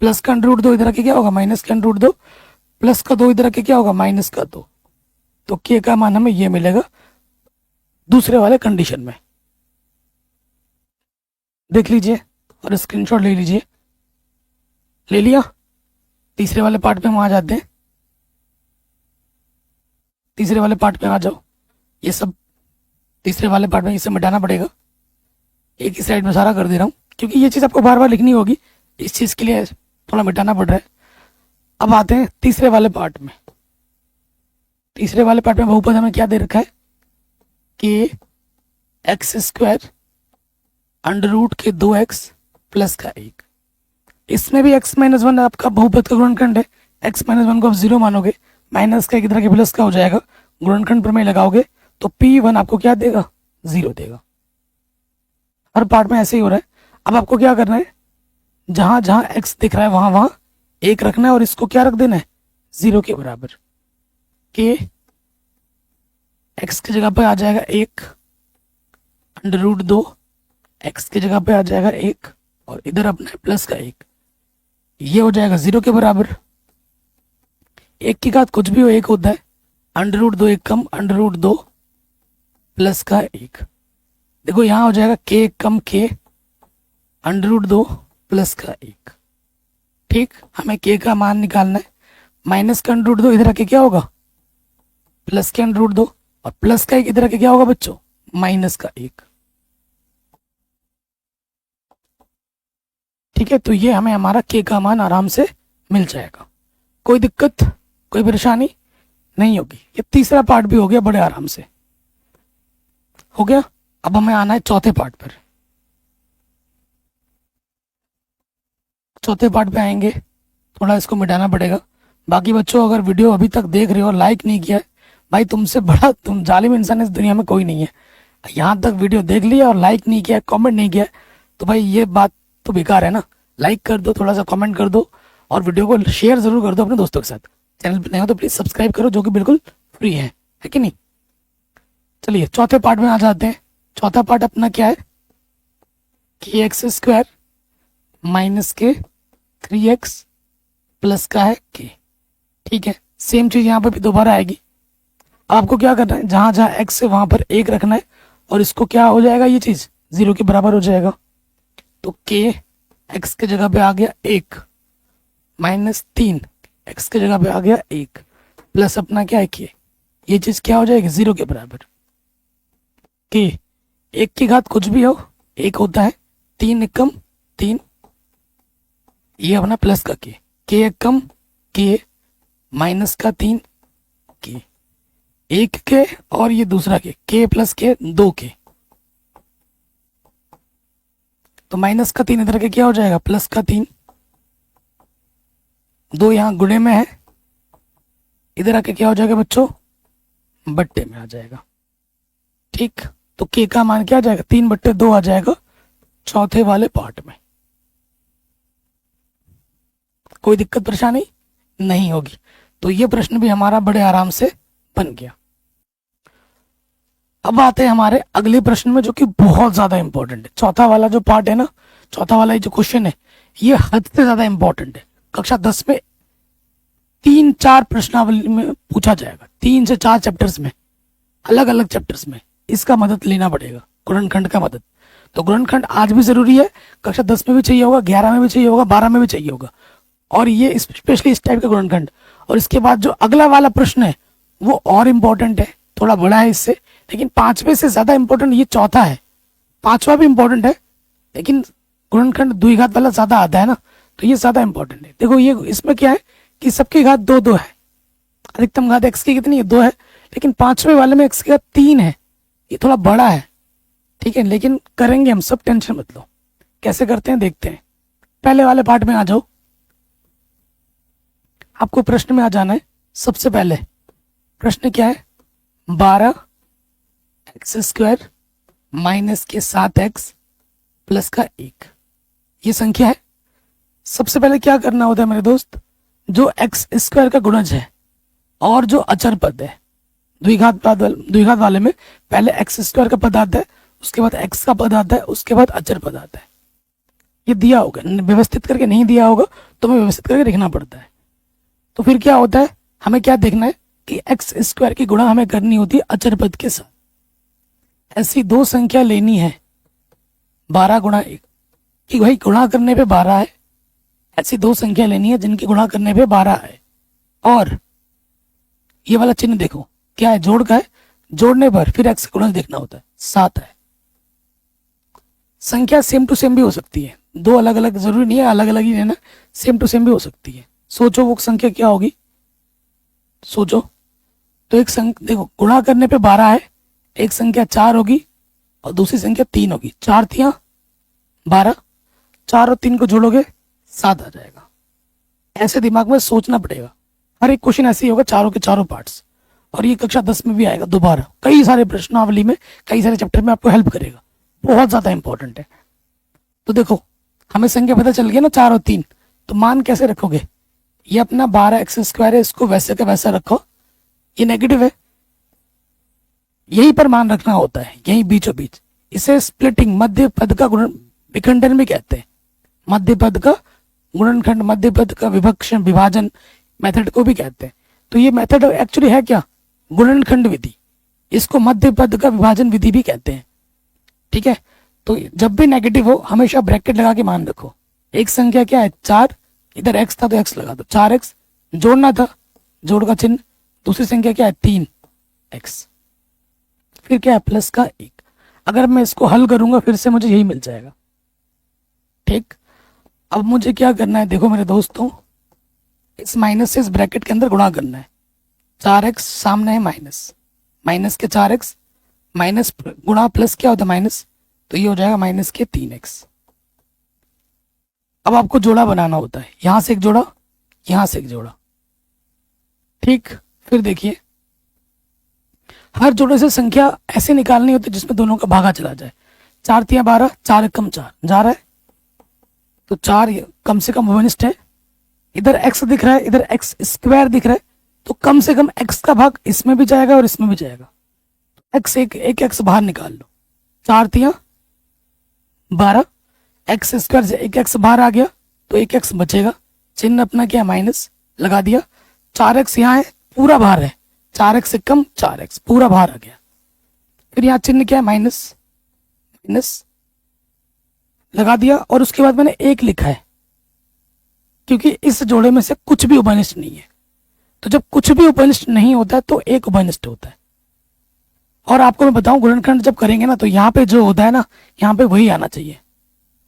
प्लस का √2 इधर आके क्या होगा, माइनस का √2, प्लस का 2 इधर आके क्या होगा, माइनस का 2। तो k का मान हमें ये मिलेगा दूसरे वाले कंडीशन में, देख लीजिए और स्क्रीनशॉट ले लीजिए। ले लिया, तीसरे वाले पार्ट में हम आ जाते हैं, तीसरे वाले पार्ट में आ जाओ। ये सब तीसरे वाले पार्ट में ये सब मिटाना पड़ेगा, एक ही साइड में सारा कर दे रहा हूँ क्योंकि ये चीज़ आपको बार बार लिखनी होगी, इस चीज़ के लिए थोड़ा मिटाना पड़ रहा है। अब आते हैं तीसरे वाले पार्ट में। तीसरे वाले पार्ट में बहुपद हमें क्या दे रखा है कि x² √ 2x प्लस का 1, इसमें भी x माइनस 1 आपका बहुपद का गुणनखंड है। x माइनस 1 को आप 0 मानोगे, माइनस का एक तरह के प्लस का हो जाएगा, गुणनखंड प्रमेय लगाओगे तो P1 आपको क्या देगा, 0 देगा। हर पार्ट में ऐसे ही हो रहा है। अब आपको क्या करना है, जहां जहां x दिख रहा है वहां वहां 1 रखना है और इसको क्या रख देना है, 0 के बराबर। के x की जगह पे आ जाएगा 1, √2, x की जगह पे आ जाएगा 1 और इधर अपना है प्लस का 1, ये हो जाएगा 0 के बराबर। 1 की घात कुछ भी हो 1 होता है, √2 1 कम √2 प्लस का 1। देखो यहाँ हो जाएगा k कम k √2 प्लस का 1, ठीक। हमें k का मान निकालना है, माइनस का √2 इधर आके क्या होगा, प्लस के √2 और प्लस का 1 इधर आके क्या होगा बच्चों, माइनस का 1। ठीक है, तो ये हमें हमारा के का मान आराम से मिल जाएगा, कोई दिक्कत कोई परेशानी नहीं होगी। ये तीसरा पार्ट भी हो गया बड़े आराम से, हो गया। अब हमें आना है चौथे पार्ट पर। चौथे पार्ट पे आएंगे, थोड़ा इसको मिटाना पड़ेगा। बाकी बच्चों, अगर वीडियो अभी तक देख रहे हो और लाइक नहीं किया है, भाई तुमसे बड़ा तुम जालिम इंसान इस दुनिया में कोई नहीं है। यहाँ तक वीडियो देख लिया और लाइक नहीं किया, कमेंट नहीं किया, तो भाई ये बात तो बेकार है ना। लाइक कर दो, थोड़ा सा कमेंट कर दो और वीडियो को शेयर जरूर कर दो अपने दोस्तों के साथ। चैनल पर नए हो तो प्लीज सब्सक्राइब करो, जो कि बिल्कुल फ्री है कि नहीं। चलिए चौथे पार्ट में आ जाते हैं। चौथा पार्ट अपना क्या है कि एक्स स्क्वायर माइनस के 3x प्लस का है के। ठीक है, सेम चीज यहाँ पर भी दोबारा आएगी। आपको क्या करना है, जहां जहां x है वहां पर 1 रखना है और इसको क्या हो जाएगा, ये चीज 0 के बराबर हो जाएगा। तो k x के जगह पे आ गया 1, माइनस 3 x के जगह पे आ गया 1, प्लस अपना क्या है k, ये चीज क्या हो जाएगी 0 के बराबर। k 1 की घात कुछ भी हो 1 होता है, 3 एकम 3, ये अपना प्लस का k एकम k माइनस का 3 k, 1 के और ये दूसरा k प्लस k 2 k, तो माइनस का 3 इधर के क्या हो जाएगा प्लस का 3, 2 यहाँ गुणे में है, इधर आके क्या हो जाएगा बच्चों बट्टे में आ जाएगा। ठीक, तो k का मान क्या आ जाएगा 3/2 आ जाएगा चौथे वाले पार्ट में। कोई दिक्कत परेशानी नहीं होगी। तो ये प्रश्न भी हमारा बड़े आराम से बन गया। अब आते हैं हमारे अगले प्रश्न में, जो कि बहुत ज्यादा इंपॉर्टेंट है। चौथा वाला जो पार्ट है ना, चौथा वाला जो क्वेश्चन है, ये हद से ज्यादा इंपॉर्टेंट है। कक्षा 10 में 3-4 प्रश्नावली में पूछा जाएगा, 3 से 4 चैप्टर्स में, अलग अलग चैप्टर्स में इसका मदद लेना पड़ेगा, गुणनखंड का मदद। तो गुणनखंड आज भी जरूरी है, कक्षा 10 में भी चाहिए होगा, 11 में भी चाहिए होगा, 12 में भी चाहिए होगा, और ये स्पेशली इस टाइप का गुणनखंड। और इसके बाद जो अगला वाला प्रश्न है वो और इम्पोर्टेंट है, थोड़ा बड़ा है इससे, लेकिन 5वें से ज्यादा इंपॉर्टेंट ये चौथा है। 5वां भी इंपॉर्टेंट है, लेकिन गुणनखंड द्विघात वाला ज्यादा आता है ना, तो ये ज्यादा इंपॉर्टेंट है। देखो ये इसमें क्या है कि सबकी घात 2-2 है, अधिकतम घात x की कितनी है 2 है, लेकिन 5वें वाले में x की घात 3 है, ये थोड़ा बड़ा है। ठीक है, लेकिन करेंगे हम सब, टेंशन मत लो। कैसे करते हैं देखते हैं। पहले वाले पार्ट में आ जाओ, आपको प्रश्न में आ जाना है। सबसे पहले प्रश्न क्या है, 12x² माइनस के 7x प्लस का 1, ये संख्या है। सबसे पहले क्या करना होता है मेरे दोस्त, जो x² का गुणज है और जो अचर पद है, द्विघात वाले में पहले x² का पद आता है, उसके बाद x का पद आता है, उसके बाद अचर पद आता है। ये दिया होगा, व्यवस्थित करके नहीं दिया होगा तो हमें व्यवस्थित करके लिखना पड़ता है। तो फिर क्या होता है, हमें क्या देखना है कि x² की गुणा हमें करनी होती है अचर पद के साथ। ऐसी दो संख्या लेनी है, 12 गुणा 1 कि भाई गुणा करने पे 12 है। ऐसी दो संख्या लेनी है जिनकी गुणा करने पे 12 है। और ये वाला चिन्ह देखो क्या है, जोड़ का है, जोड़ने पर फिर x गुणज देखना होता है, 7 है। संख्या सेम टू सेम भी हो सकती है, दो अलग अलग जरूरी नहीं है अलग अलग ही लेना, सेम टू सेम भी हो सकती है। सोचो वो संख्या क्या होगी, सोचो। तो एक संख्या देखो गुणा करने पे 12 है, एक संख्या 4 होगी और दूसरी संख्या 3 होगी। 4 3 12, 4 और 3 को जोड़ोगे 7 आ जाएगा। ऐसे दिमाग में सोचना पड़ेगा, हर एक क्वेश्चन ऐसे ही होगा, चारों के चारों पार्ट्स। और ये कक्षा 10 में भी आएगा दोबारा, कई सारे प्रश्नावली में, कई सारे चैप्टर में आपको हेल्प करेगा, बहुत ज्यादा इंपॉर्टेंट है। तो देखो हमें संख्या पता चल गया ना 4 और 3, तो मान कैसे रखोगे, ये अपना 12x² है, इसको वैसे का वैसा रखो, ये नेगेटिव है, यही पर मान रखना होता है, यही बीचों बीच। इसे स्प्लिटिंग, मध्य पद का गुणन विखंडन भी कहते हैं, मध्य पद का गुणनखंड, मध्य पद का विभक्षण विभाजन मेथड को भी कहते हैं। तो ये मेथड एक्चुअली है क्या, गुणनखंड विधि, इसको मध्य पद का विभाजन विधि भी कहते हैं। ठीक है, तो जब भी नेगेटिव हो हमेशा ब्रैकेट लगा के मान रखो। एक संख्या क्या है 4, इधर x था तो x लगा दो, 4x जोड़ना था, जोड़ का चिन्ह। दूसरी संख्या क्या है 3x, फिर क्या है प्लस का 1, अगर मैं इसको हल करूंगा फिर से मुझे यही मिल जाएगा। ठीक, अब मुझे क्या करना है, देखो मेरे दोस्तों, इस माइनस से इस ब्रैकेट के अंदर गुणा करना है। 4x सामने है माइनस, माइनस के 4x, माइनस गुणा प्लस क्या होता है माइनस, तो ये हो जाएगा माइनस के 3x। अब आपको जोड़ा बनाना होता है, यहां से एक जोड़ा, यहां से एक जोड़ा। ठीक, फिर देखिए हर जोड़े से संख्या ऐसे निकालनी होती है जिसमें दोनों का भागा चला जाए। 4 तिया 12, 4 कम 4 जा रहा है, तो 4 कम से कम वनिष्ठ है। इधर x दिख रहा है, इधर x स्क्वायर दिख रहा है, तो कम से कम x का भाग इसमें भी जाएगा और इसमें भी जाएगा। x एक x बाहर निकाल लो, 4 तिया 12, x स्क्वायर से एक x बाहर आ गया तो एक x बचेगा। चिन्ह अपना क्या है, माइनस लगा दिया। 4x यहाँ है, पूरा बाहर है, 4x से कम 4x पूरा बाहर आ गया। फिर यहाँ चिन्ह क्या है, माइनस, माइनस लगा दिया। और उसके बाद मैंने 1 लिखा है क्योंकि इस जोड़े में से कुछ भी उभयनिष्ठ नहीं है। तो जब कुछ भी उभयनिष्ठ नहीं होता है तो एक उभयनिष्ठ होता है। और आपको मैं बताऊं, गुणनखंड जब करेंगे ना तो यहाँ पे जो होता है ना, यहाँ पे वही आना चाहिए।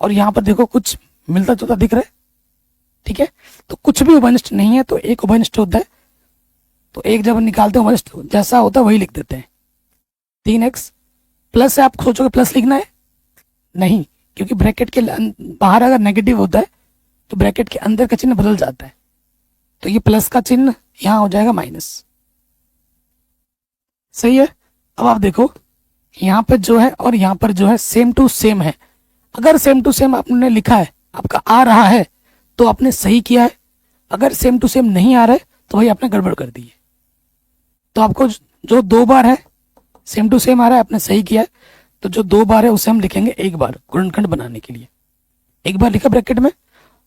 और यहाँ पर देखो कुछ मिलता जुलता दिख रहा है, ठीक है। तो कुछ भी उभयनिष्ठ नहीं है तो एक उभयनिष्ठ होता है। तो एक जब निकालते हैं उभयनिष्ठ जैसा होता है वही लिख देते हैं। 3x प्लस है, आप सोचोगे प्लस लिखना है, नहीं, क्योंकि ब्रैकेट के बाहर अगर नेगेटिव होता है तो ब्रैकेट के अंदर का चिन्ह बदल जाता है। तो ये प्लस का चिन्ह यहां हो जाएगा माइनस। सही है। अब आप देखो यहाँ पर जो है और यहाँ पर जो है सेम टू सेम है। अगर सेम टू सेम आपने लिखा है, आपका आ रहा है, तो आपने सही किया है। अगर सेम टू सेम नहीं आ रहा है तो भाई आपने गड़बड़ कर दी है। तो आपको जो 2 बार है सेम टू सेम आ रहा है, आपने सही किया है। तो जो 2 बार है उसे हम लिखेंगे 1 बार गुणनखंड बनाने के लिए। 1 बार लिखा ब्रैकेट में,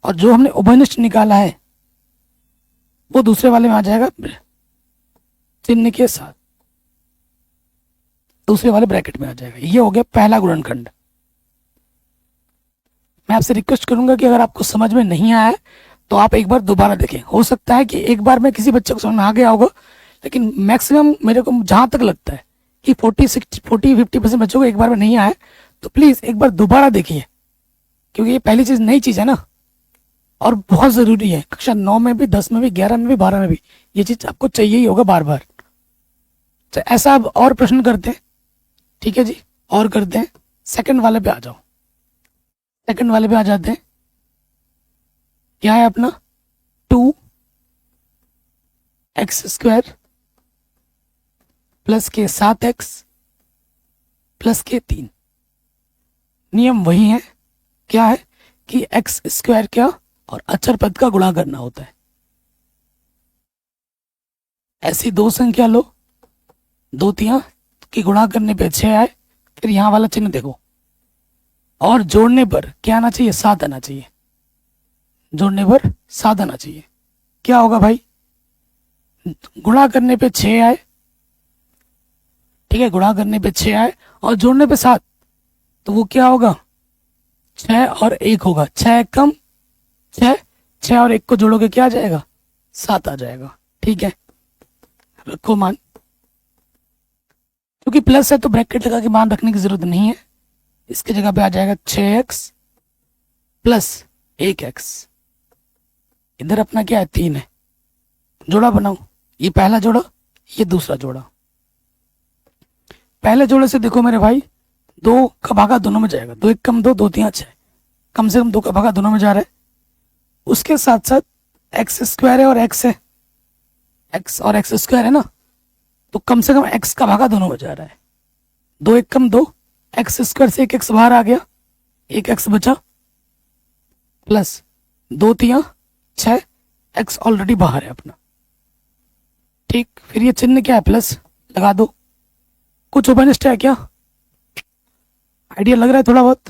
और जो हमने उभयनिष्ठ निकाला है वो दूसरे वाले में आ जाएगा चिन्ह के साथ, दूसरे वाले ब्रैकेट में आ जाएगा। ये हो गया पहला गुणनखंड। मैं आपसे रिक्वेस्ट करूंगा कि अगर आपको समझ में नहीं आया है तो आप एक बार दोबारा देखें। हो सकता है कि एक बार में किसी बच्चे को समझ में आ गया होगा, लेकिन मैक्सिमम मेरे को जहां तक लगता है कि 40-50% बच्चों को एक बार में नहीं आया, तो प्लीज एक बार दोबारा देखिए, क्योंकि ये पहली चीज नई चीज है ना, और बहुत जरूरी है। कक्षा 9 में भी, 10 में भी, 11 में भी, 12 में भी ये चीज आपको चाहिए ही होगा बार बार। तो ऐसा अब और प्रश्न करते हैं, ठीक है जी, और करते हैं। सेकंड वाले पे आ जाओ, सेकंड वाले पे आ जाते हैं। क्या है अपना 2x² प्लस के 7x प्लस के 3। नियम वही है, क्या है कि x² क्या और अचर पद का गुणा करना होता है। ऐसी 2 संख्या लो, 2 तिया की गुणा करने पे 6 आए, फिर यहां वाला चिन्ह देखो, और जोड़ने पर क्या आना चाहिए, 7 आना चाहिए। जोड़ने पर 7 आना चाहिए। क्या होगा भाई, गुणा करने पे 6 आए, ठीक है, गुणा करने पे 6 आए और जोड़ने पे 7, तो वो क्या होगा, 6 और 1 होगा। 6 कम 6, 6 और 1 को जोड़ोगे क्या आ जाएगा, 7 आ जाएगा। ठीक है, रखो मान। क्योंकि प्लस है तो ब्रैकेट लगा के मान रखने की जरूरत नहीं है। इसकी जगह पे आ जाएगा 6x प्लस 1x। इधर अपना क्या है, 3 है। जोड़ा बनाओ, ये पहला जोड़ा, ये दूसरा जोड़ा। पहले जोड़े से देखो मेरे भाई, 2 का भागा दोनों में जाएगा। 2 1 कम 2, 2 3 6, कम से कम 2 का भागा दोनों में जा रहा है। उसके साथ साथ x² है और x है, x और x² है ना, तो कम से कम x का भागा दोनों में जा रहा है। 2 1 कम 2, x² से 1x बाहर आ गया, 1x बचा, प्लस 2 3 6, x ऑलरेडी बाहर है अपना। ठीक, फिर ये चिन्ह क्या है, प्लस लगा दो। कुछ उभयनिष्ठ है क्या, आइडिया लग रहा है थोड़ा बहुत,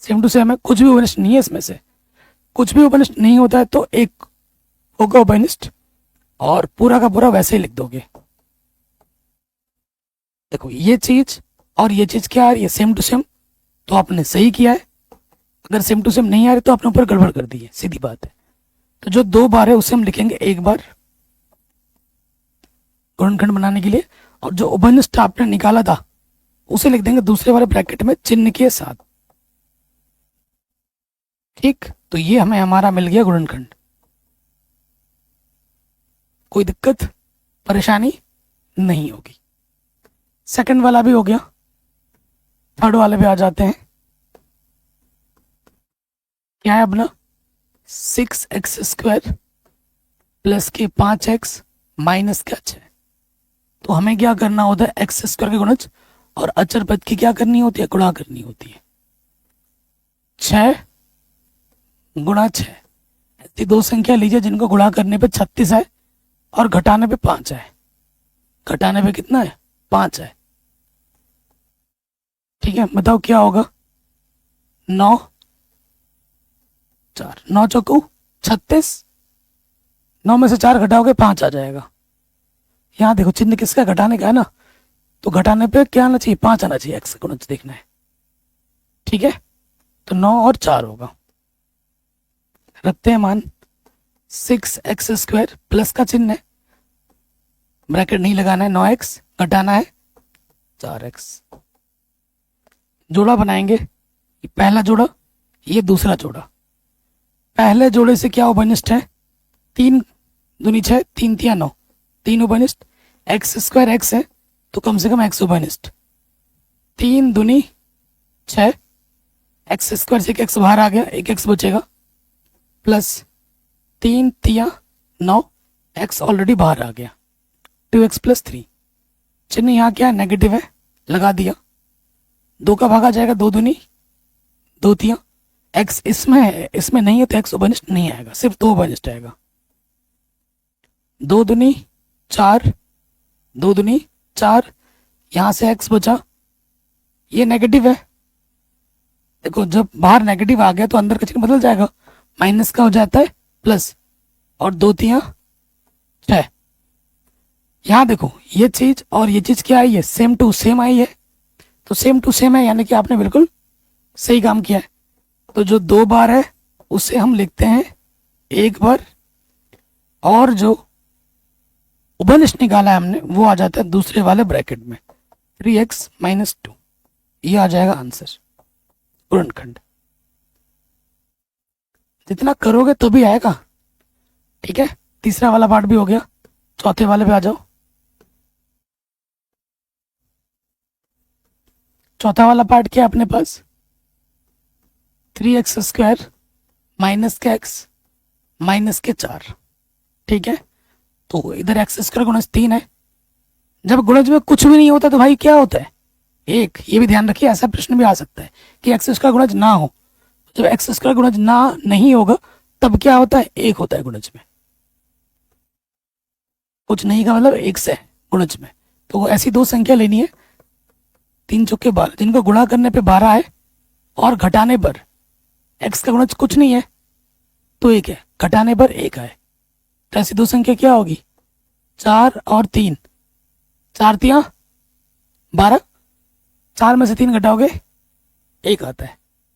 सेम टू सेम है, कुछ भी उभयनिष्ठ नहीं है इसमें से। कुछ भी उभयनिष्ठ नहीं होता है तो एक होगा उभयनिष्ठ, और पूरा का पूरा वैसे ही लिख दोगे। देखो ये चीज और ये चीज क्या आ रही है, सेम टू सेम, तो आपने सही किया है। अगर सेम टू सेम नहीं आ रही तो आपने ऊपर गड़बड़ कर दी है, सीधी बात है। तो जो 2 बार है उसे हम लिखेंगे 1 बार गुणनखंड बनाने के लिए, और जो उभयनिष्ठ आपने निकाला था उसे लिख देंगे दूसरे वाले ब्रैकेट में चिन्ह के साथ। ठीक, तो ये हमें हमारा मिल गया गुणनखंड। कोई दिक्कत परेशानी नहीं होगी। सेकंड वाला भी हो गया, थर्ड वाले पे आ जाते हैं। क्या है अपना 6x² प्लस के 5x माइनस का 6। तो हमें क्या करना होता है, x² के गुणज और अचर पद की क्या करनी होती है, गुणा करनी होती है। 6 गुणा 6, ऐसी दो संख्या लीजिए जिनको गुणा करने पे 36 है और घटाने पे 5 है। घटाने पे कितना है, 5 है। ठीक है, बताओ क्या होगा। 9 4, 9 चौकू 36, 9 में से 4 घटाओगे 5 आ जाएगा। यहाँ देखो चिन्ह किसका, घटाने का है ना, तो घटाने पे क्या आना चाहिए, 5 आना चाहिए। एक्स गुणज देखना है। ठीक है, तो 9 और 4 होगा। रखते हैं मान 6x² प्लस का चिन्ह है, ब्रैकेट नहीं लगाना है। 9x घटाना है 4x। जोड़ा बनाएंगे, ये पहला जोड़ा, ये दूसरा जोड़ा। पहले जोड़े से क्या उपनिष्ठ है, 3 दूनी 6, 3 तिया 9, 3 उपनिष्ठ। x² x है तो कम से कम x उपनिष्ठ। 3 दूनी 6, x² से एक x बाहर आ गया, एक x बचेगा, प्लस 3 तिया 9, x ऑलरेडी बाहर आ गया, 2x + 3। चिन्ह यहाँ क्या है, नेगेटिव है, लगा दिया। 2 का भागा जाएगा, 2 दूनी 2 तिया। x इसमें नहीं है तो x उपनिष्ठ नहीं आएगा, सिर्फ 2 उपनिष्ठ आएगा। 2 दूनी 4, 2 दूनी 4, यहाँ से x बचा, ये नेगेटिव है। देखो जब बाहर नेगेटिव आ गया तो अंदर का चिन्ह बदल जाएगा, माइनस का हो जाता है प्लस, और 2 तिया 6। यहाँ देखो ये चीज और ये चीज क्या आई है, सेम टू सेम आई है। तो सेम टू सेम है यानी कि आपने बिल्कुल सही काम किया है। तो जो 2 बार है उसे हम लिखते हैं 1 बार, और जो उपनिष्ठ निकाला है हमने वो आ जाता है दूसरे वाले ब्रैकेट में, 3x - 2। ये आ जाएगा आंसर, गुणनखंड। जितना करोगे तो भी आएगा। ठीक है, तीसरा वाला पार्ट भी हो गया, चौथे वाले पे आ जाओ। चौथा वाला पार्ट क्या है अपने पास, 3x² माइनस के x माइनस के 4। ठीक है, तो इधर x² गुणज 3 है। जब गुणज में कुछ भी नहीं होता तो भाई क्या होता है, 1। ये भी ध्यान रखिए, ऐसा प्रश्न भी आ सकता है कि x² गुणज ना हो। जब x² गुणज ना नहीं होगा तब क्या होता है, 1 होता है गुणज में। कुछ नहीं का मतलब 1 से गुणज में। तो ऐसी दो संख्या लेनी है, 3 चौके 12, जिनको गुणा करने पे 12 है और घटाने पर x का गुणज कुछ नहीं है तो 1 है, घटाने पर 1 है। तो ऐसी दो संख्या क्या होगी, 4 और 3, 4 तिया 12, 4 में से 3 घटाओगे 1 आता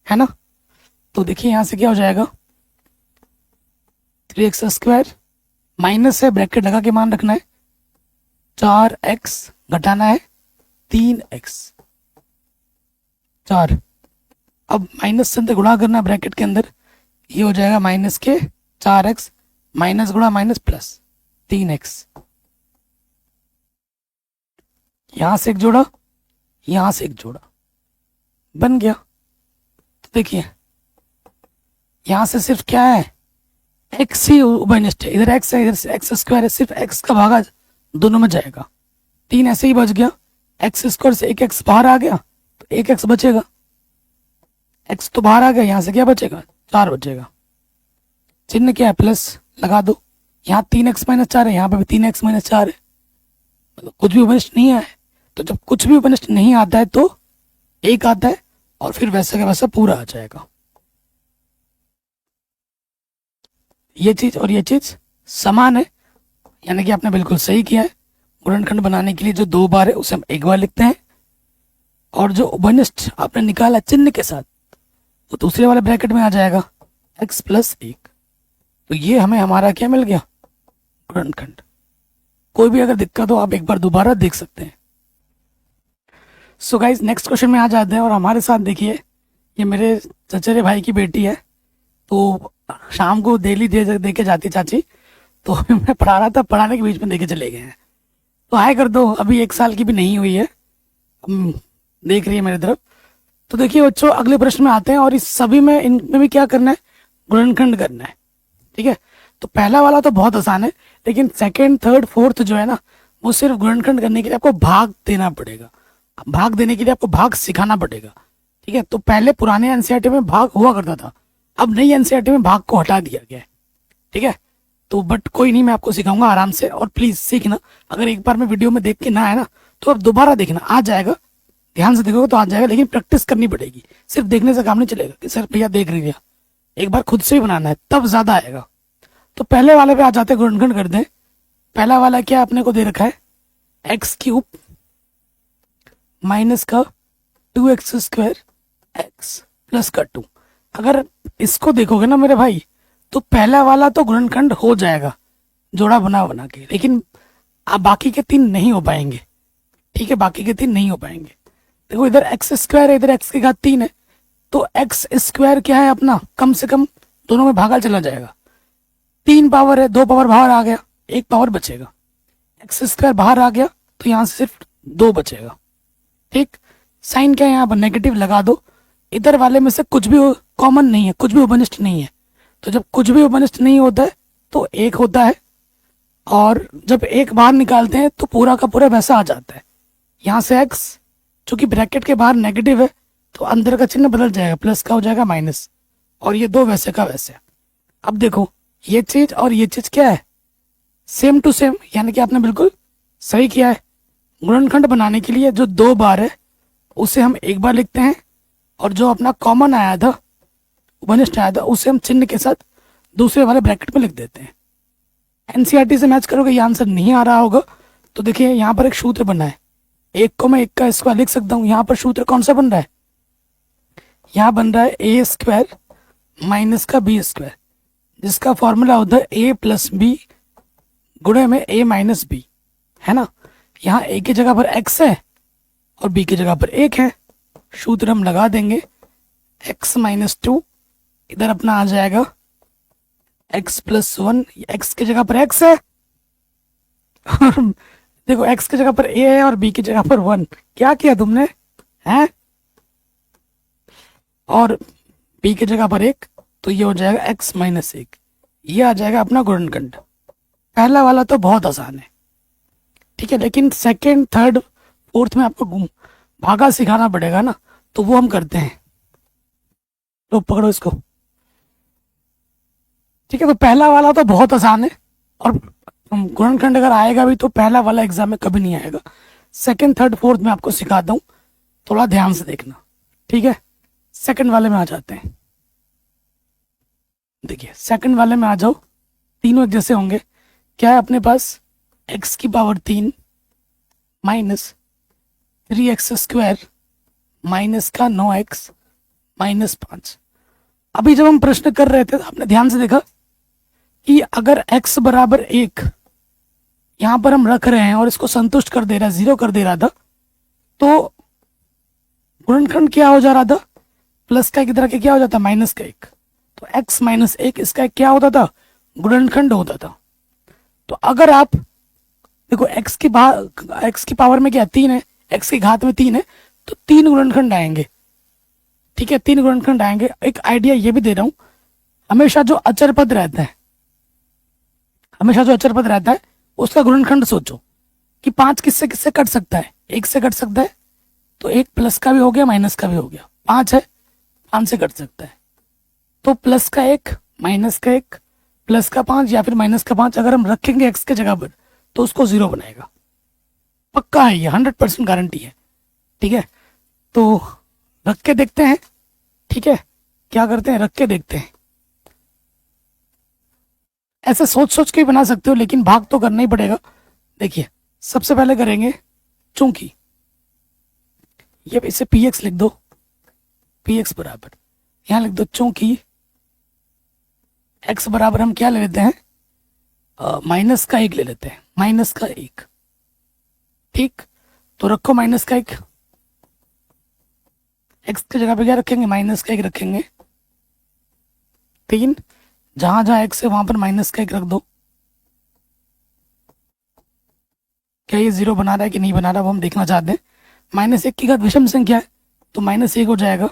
है ना। तो देखिए यहां से क्या हो जाएगा, 3x² माइनस है, ब्रैकेट लगा के मान रखना है, 4x घटाना है 3x 4। अब माइनस से गुणा करना ब्रैकेट के अंदर, ये हो जाएगा माइनस के 4x माइनस गुणा माइनस प्लस 3x। यहां से एक जोड़ा, यहां से एक जोड़ा, बन गया। तो देखिए यहां से सिर्फ क्या है, x ही उपनिष्ठ है। इधर x है, इधर से x² है, सिर्फ x का भागा दोनों में जाएगा। 3 ऐसे ही बच गया, x² से एक x बाहर आ गया तो एक x बचेगा। x तो बाहर आ गया, यहां से क्या बचेगा, 4 बचेगा। चिन्ह क्या है, प्लस लगा दो। यहाँ 3x - 4 है, यहाँ पे भी 3x - 4 है, मतलब कुछ भी उपनिष्ठ नहीं है। तो जब कुछ भी उपनिष्ठ नहीं आता है तो 1 आता है, और फिर वैसा का वैसा पूरा आ जाएगा। ये चीज और ये चीज समान है, यानी कि आपने बिल्कुल सही किया है। गुणनखंड बनाने के लिए जो 2 बार है उसे हम 1 बार लिखते हैं, और जो उपनिष्ठ आपने निकाला चिन्ह के साथ वो दूसरे वाले ब्रैकेट में आ जाएगा, x + 1। तो ये हमें हमारा क्या मिल गया, गुणनखंड। कोई भी अगर दिक्कत हो आप एक बार दोबारा देख सकते हैं। सो गाइज नेक्स्ट क्वेश्चन में आ जाते हैं और हमारे साथ देखिए ये मेरे चचेरे भाई की बेटी है। तो शाम को डेली दे के जाती चाची। तो मैं पढ़ा रहा था, पढ़ाने के बीच में देखे चले गए हैं। तो हाय कर दो, अभी 1 साल की भी नहीं हुई है। देख रही है मेरी तरफ। तो देखिए बच्चों अगले प्रश्न में आते हैं और इस सभी में इनमें भी क्या करना है, गुणनखंड करना है। ठीक है, तो पहला वाला तो बहुत आसान है, लेकिन सेकंड थर्ड फोर्थ जो है ना वो सिर्फ गुणनखंड करने के लिए आपको भाग देना पड़ेगा। भाग देने के लिए आपको भाग सिखाना पड़ेगा। ठीक है, तो पहले पुराने एनसीईआरटी में भाग हुआ करता था, अब नई एनसीईआरटी में भाग को हटा दिया गया है। ठीक है, तो बट कोई नहीं, मैं आपको सिखाऊंगा आराम से। और प्लीज सीखना, अगर एक बार में वीडियो में देख के ना आए ना तो अब दोबारा देखना, आ जाएगा। ध्यान से देखोगे तो आ जाएगा, लेकिन प्रैक्टिस करनी पड़ेगी। सिर्फ देखने से काम नहीं चलेगा कि सर भैया देख रही है, एक बार खुद से ही बनाना है, तब ज्यादा आएगा। तो पहले वाले पे आ जाते, गुणनखंड कर दें। पहला वाला क्या अपने को दे रखा है, x³ माइनस का 2x² x प्लस का 2। अगर इसको देखोगे ना मेरे भाई, तो पहला वाला तो गुणनखंड हो जाएगा जोड़ा बना बना के, लेकिन अब बाकी के 3 नहीं हो पाएंगे। ठीक है, बाकी के 3 नहीं हो पाएंगे। देखो इधर x² है, इधर x की घात 3 है, तो x² क्या है अपना, कम से कम दोनों में भागा चला जाएगा। 3 पावर है, 2 पावर बाहर आ गया, 1 पावर बचेगा। x² बाहर आ गया तो यहाँ से सिर्फ 2 बचेगा। ठीक, साइन क्या है यहाँ पर, नेगेटिव लगा दो। इधर वाले में से कुछ भी कॉमन नहीं है, कुछ भी उपनिष्ठ नहीं है। तो जब कुछ भी उपनिष्ठ नहीं होता है तो 1 होता है, और जब 1 बाहर निकालते हैं तो पूरा का पूरा वैसा आ जाता है। यहाँ से x चूंकि ब्रैकेट के बाहर नेगेटिव है तो अंदर का चिन्ह बदल जाएगा, प्लस का हो जाएगा माइनस, और ये 2 वैसे का वैसे। अब देखो ये चीज और ये चीज क्या है, सेम टू सेम, यानी कि आपने बिल्कुल सही किया है। गुणनखंड बनाने के लिए जो 2 बार है उसे हम 1 बार लिखते हैं, और जो अपना कॉमन आया था, उपनिष्ठ आया था, उसे हम चिन्ह के साथ दूसरे वाले ब्रैकेट में लिख देते हैं। एनसीईआरटी से मैच करोगे ये आंसर नहीं आ रहा होगा। तो देखिए यहाँ पर एक सूत्र बना है, 1 को मैं 1 का स्क्वायर लिख सकता हूँ। यहाँ पर सूत्र कौन सा बन रहा है, यहाँ बन रहा है a² माइनस का b², जिसका फॉर्मूला होता है a प्लस बी गुणे में a माइनस बी, है ना। यहाँ a की जगह पर x है और b की जगह पर 1 है। सूत्र हम लगा देंगे, x माइनस 2, इधर अपना आ जाएगा x प्लस 1, x की जगह पर x है और देखो x की जगह पर a है और b की जगह पर 1। क्या किया तुमने, हैं, और b की जगह पर 1, तो ये हो जाएगा x माइनस 1। ये आ जाएगा अपना गुणनखंड। पहला वाला तो बहुत आसान है, ठीक है, लेकिन सेकंड थर्ड फोर्थ में आपको भागा सिखाना पड़ेगा ना, तो वो हम करते हैं। तो पकड़ो इसको। ठीक है, तो पहला वाला तो बहुत आसान है, और गुणनखंड अगर आएगा भी तो पहला वाला एग्जाम में कभी नहीं आएगा। सेकंड थर्ड फोर्थ में आपको सिखाता हूँ, थोड़ा ध्यान से देखना। ठीक है, सेकंड वाले में आ जाते हैं। देखिए सेकंड वाले में आ जाओ, तीनों एक जैसे होंगे। क्या है अपने पास, x की पावर 3 माइनस 3x² माइनस का 9x माइनस 5। अभी जब हम प्रश्न कर रहे थे तो आपने ध्यान से देखा कि अगर x बराबर 1 यहां पर हम रख रहे हैं और इसको संतुष्ट कर दे रहा है, 0 कर दे रहा था, तो गुणनखंड क्या हो जा रहा था, प्लस का एक तरह के क्या हो जाता, माइनस का 1। तो x माइनस 1 इसका क्या होता था, गुणनखंड होता था। तो अगर आप देखो x की पावर में क्या 3 है, x की घात में 3 है, तो 3 गुणनखंड आएंगे। ठीक है, 3 गुणनखंड आएंगे। एक आइडिया ये भी दे रहा हूं, हमेशा जो अचर पद रहता है, हमेशा जो अचर पद रहता है उसका गुणनखंड सोचो कि 5 किससे किससे कट सकता है, 1 से कट सकता है, तो 1 प्लस का भी हो गया माइनस का भी हो गया। 5 है, 5 से कट सकता है, तो प्लस का 1 माइनस का 1 प्लस का 5 या फिर माइनस का 5 अगर हम रखेंगे x के जगह पर तो उसको 0 बनाएगा। पक्का है ये, 100% गारंटी है। ठीक है, तो रख के देखते हैं। ठीक है, क्या करते हैं, रख के देखते हैं। ऐसे सोच सोच के ही बना सकते हो, लेकिन भाग तो करना ही पड़ेगा। देखिए सबसे पहले करेंगे चूंकि, ये इसे px लिख दो, px बराबर यहां लिख दो चूंकि x बराबर हम क्या ले लेते हैं, माइनस का 1 ले लेते हैं, माइनस का 1। ठीक, तो रखो माइनस का 1, एक्स की जगह पे क्या रखेंगे, माइनस का 1 रखेंगे। 3, जहां जहां एक्स है वहां पर माइनस का 1 रख दो। क्या ये 0 बना रहा है कि नहीं बना रहा वो हम देखना चाहते हैं। -1 की घात विषम संख्या है तो -1 हो जाएगा।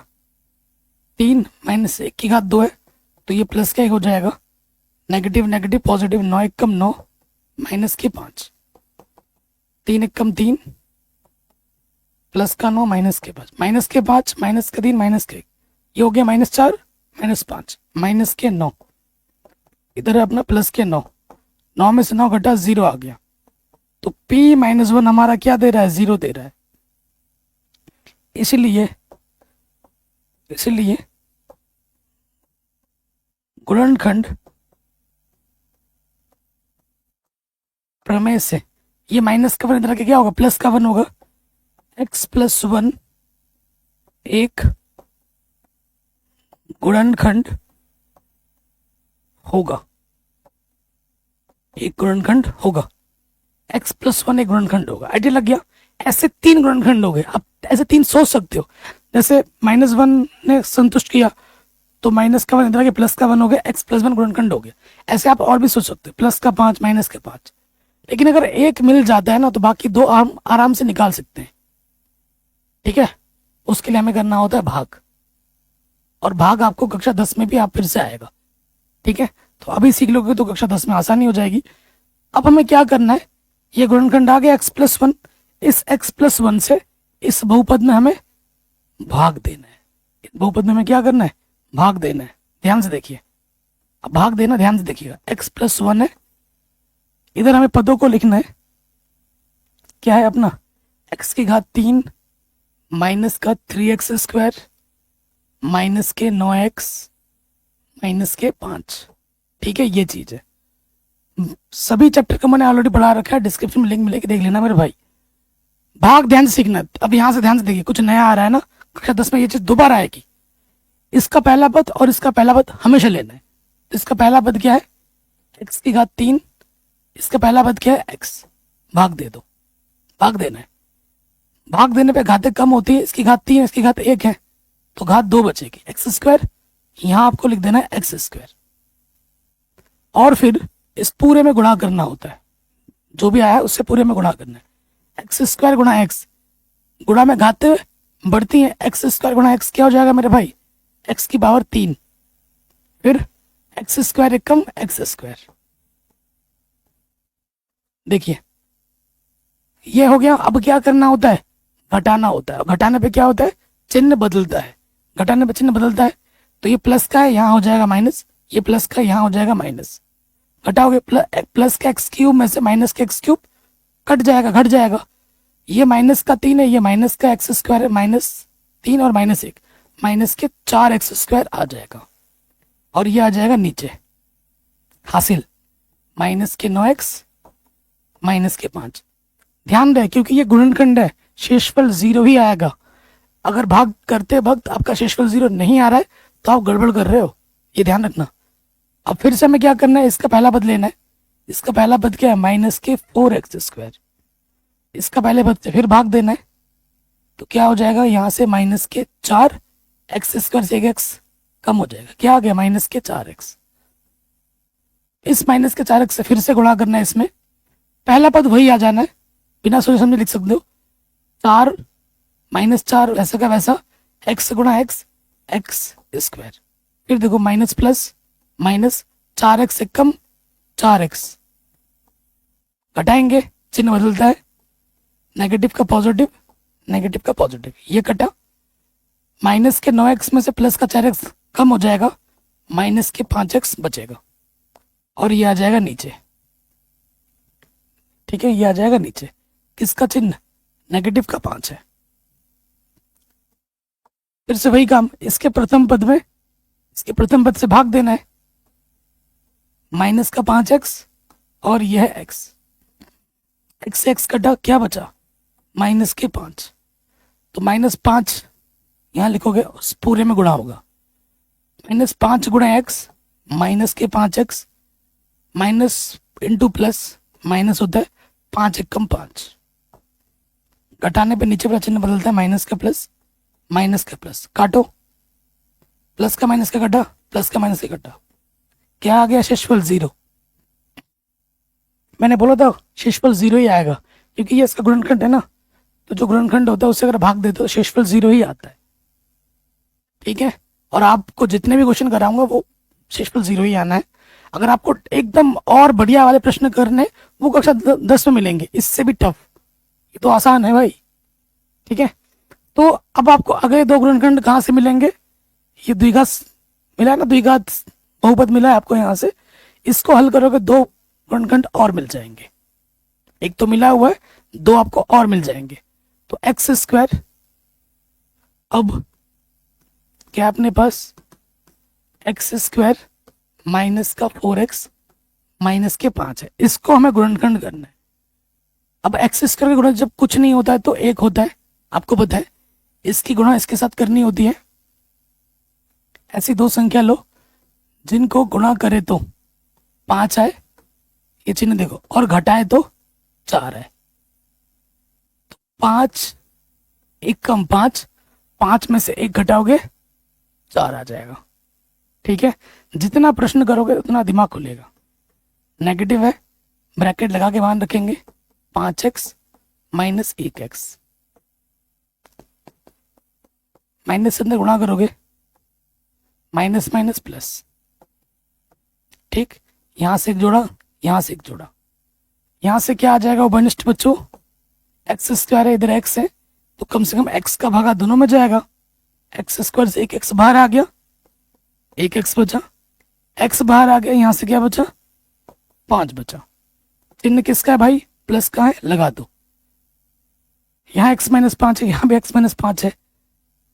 3 -1 की घात 2 है तो ये प्लस का 1 हो जाएगा। नेगेटिव नेगेटिव पॉजिटिव, 9 1 कम 9, माइनस के 5, 3 1 कम 3, प्लस का 9 माइनस के 5, माइनस के 5 माइनस का 3 माइनस के 1, ये हो गया -4 -5 माइनस के 9। इधर है अपना प्लस के 9, 9 में से 9 घटा 0 आ गया। तो p-1 हमारा क्या दे रहा है, 0 दे रहा है। इसलिए गुणनखंड प्रमेय से ये माइनस का 1 इधर के क्या होगा, प्लस का 1 होगा। x + 1 एक गुणनखंड होगा, एक गुणनखंड होगा। x + 1 एक गुणनखंड होगा। आइडिया लग गया। ऐसे 3 गुणनखंड हो गए। आप ऐसे 3 सोच सकते हो। जैसे -1 ने संतुष्ट किया तो माइनस का 1 इधर के प्लस का 1 हो गया, x + 1 गुणनखंड हो गया। ऐसे आप और भी सोच सकते हो, प्लस का 5 माइनस का 5। लेकिन अगर एक मिल जाता है ना तो बाकी 2 आराम से निकाल सकते हैं। ठीक है, उसके लिए हमें करना होता है भाग, और भाग आपको कक्षा 10 में भी आप फिर से आएगा। ठीक है, तो अभी सीख लोगे तो कक्षा 10 में आसानी हो जाएगी। अब हमें क्या करना है, ये गुणनखंड आ गया x + 1, इस x + 1 से इस बहुपद में हमें भाग देना है। बहुपद में हमें क्या करना है, भाग देना है। ध्यान से देखिए, अब भाग देना ध्यान से देखिएगा। x + 1 है, इधर हमें पदों को लिखना है। क्या है अपना, x की घात 3 माइनस का 3x² माइनस के 9x माइनस के 5। ठीक है, ये चीज है। सभी चैप्टर को मैंने ऑलरेडी पढ़ा रखा है, डिस्क्रिप्शन में लिंक मिलेगी, देख लेना मेरे भाई। भाग ध्यान से सीखना। अब यहाँ से ध्यान से देखिए, कुछ नया आ रहा है ना, कक्षा 10 में ये चीज दोबारा आएगी। इसका पहला पद और इसका पहला पद हमेशा लेना है। इसका पहला पद क्या है, x की घात 3, इसका पहला पद क्या है, x। भाग दे दो, भाग देना है। भाग देने पे घातें कम होती है। इसकी घात 3, इसकी घात 1 है तो घात 2 बचेगी, x²। यहां आपको लिख देना है x², और फिर इस पूरे में गुणा करना होता है। जो भी आया है उससे पूरे में गुणा करना है। x² गुणा x, गुणा में घातें बढ़ती हैं। x² गुणा x क्या हो जाएगा मेरे भाई, x की पावर 3, फिर x² एकम x²। देखिए ये हो गया। अब क्या करना होता है, घटाना होता है। घटाने पे क्या होता है, चिन्ह बदलता है। घटाने पे चिन्ह बदलता है तो ये प्लस का है, यहाँ हो जाएगा माइनस, ये प्लस का यहाँ हो जाएगा माइनस। घटाओगे प्लस का x³ में से माइनस का x³ कट जाएगा, घट जाएगा। ये माइनस का 3 है, ये माइनस का x² है, -3 और -1, माइनस के 4x² आ जाएगा। और ये आ जाएगा नीचे, हासिल माइनस के 9x माइनस के 5। ध्यान रहे क्योंकि ये गुणनखंड है, शेषफल 0 ही आएगा। अगर भाग करते वक्त आपका शेषफल 0 नहीं आ रहा है तो आप गड़बड़ कर रहे हो, ये ध्यान रखना। अब फिर से हमें क्या करना है, इसका पहला पद लेना है। इसका पहला पद क्या है, माइनस के 4x²। इसका पहले पद से फिर भाग देना है तो क्या हो जाएगा, यहाँ से माइनस के 4x² से 1x कम हो जाएगा। क्या आ गया, माइनस के 4x। इस माइनस के 4x से फिर से गुणा करना है। इसमें पहला पद वही आ जाना है, बिना सोचे समझे लिख सकते हो। 4 -4 ऐसा का वैसा, x गुणा x x²। फिर देखो माइनस प्लस माइनस, 4x से कम 4x, घटाएंगे चिन्ह बदलता है। नेगेटिव का पॉजिटिव, नेगेटिव का पॉजिटिव, ये कटा। माइनस के 9x में से प्लस का 4x कम हो जाएगा, माइनस के 5x बचेगा और ये आ जाएगा नीचे। ठीक है, ये आ जाएगा नीचे। किसका चिन्ह, नेगेटिव का 5 है। फिर से वही काम, इसके प्रथम पद में, इसके प्रथम पद से भाग देना है। माइनस का 5x और यह है x, x से x कटा, क्या बचा, माइनस के 5। तो -5 यहां लिखोगे, उस पूरे में गुणा होगा। -5 गुणा x माइनस के 5x, minus into plus minus होता है, 5 एकम 5। घटाने पे नीचे वाला चिन्ह बदलता है, माइनस का प्लस, माइनस का प्लस, काटो, प्लस का माइनस का कटा, प्लस का माइनस का कटा, क्या आ गया? शेषफल 0। मैंने बोला था शेषफल 0 ही आएगा, क्योंकि ये इसका गुणनखंड है ना, तो जो गुणनखंड होता है उससे अगर भाग देते तो शेषफल 0 ही आता है। ठीक है, और आपको जितने भी क्वेश्चन कराऊंगा वो शेषफल 0 ही आना है। अगर आपको एकदम और बढ़िया वाले प्रश्न करने, वो कक्षा 10 में मिलेंगे, इससे भी टफ। ये तो आसान है भाई। ठीक है, तो अब आपको अगले दो गुणनखंड कहाँ से मिलेंगे? ये द्विघात मिला है ना, द्विघात बहुपद मिला है आपको यहाँ से, इसको हल करोगे दो गुणनखंड और मिल जाएंगे। एक तो मिला हुआ है, दो आपको और मिल जाएंगे। तो एक्स स्क्वायर, अब क्या अपने पास एक्स स्क्वायर माइनस का 4x माइनस के 5 है, इसको हमें गुणनखंड करना है। अब एक्स स्क्वायर का गुणा जब कुछ नहीं होता है तो एक होता है, आपको पता है। इसकी गुणा इसके साथ करनी होती है। ऐसी दो संख्या लो जिनको गुणा करे तो 5 आए, ये चिन्ह देखो, और घटाए तो 4 है। तो 5 एक कम 5, 5 में से एक घटाओगे 4 आ जाएगा। ठीक है, जितना प्रश्न करोगे उतना दिमाग खुलेगा। नेगेटिव है, ब्रैकेट लगा के मान रखेंगे, 5x माइनस 1x, माइनस से अंदर गुणा करोगे, माइनस माइनस प्लस। ठीक, यहां से एक जोड़ा, यहां से एक जोड़ा, यहां से क्या आ जाएगा उभयनिष्ठ बच्चों? एक्स स्क्वायर है, इधर एक्स है, तो कम से कम एक्स का भागा दोनों में जाएगा। एक्स स्क्वायर से एक एक्स बाहर आ गया, एक एक्स बचा, एक्स बाहर आ गया, यहां से क्या बचा? 5 बचा। चिन्ह किसका है भाई? प्लस का है, लगा दो। यहाँ x माइनस 5 है, यहाँ भी x माइनस 5 है,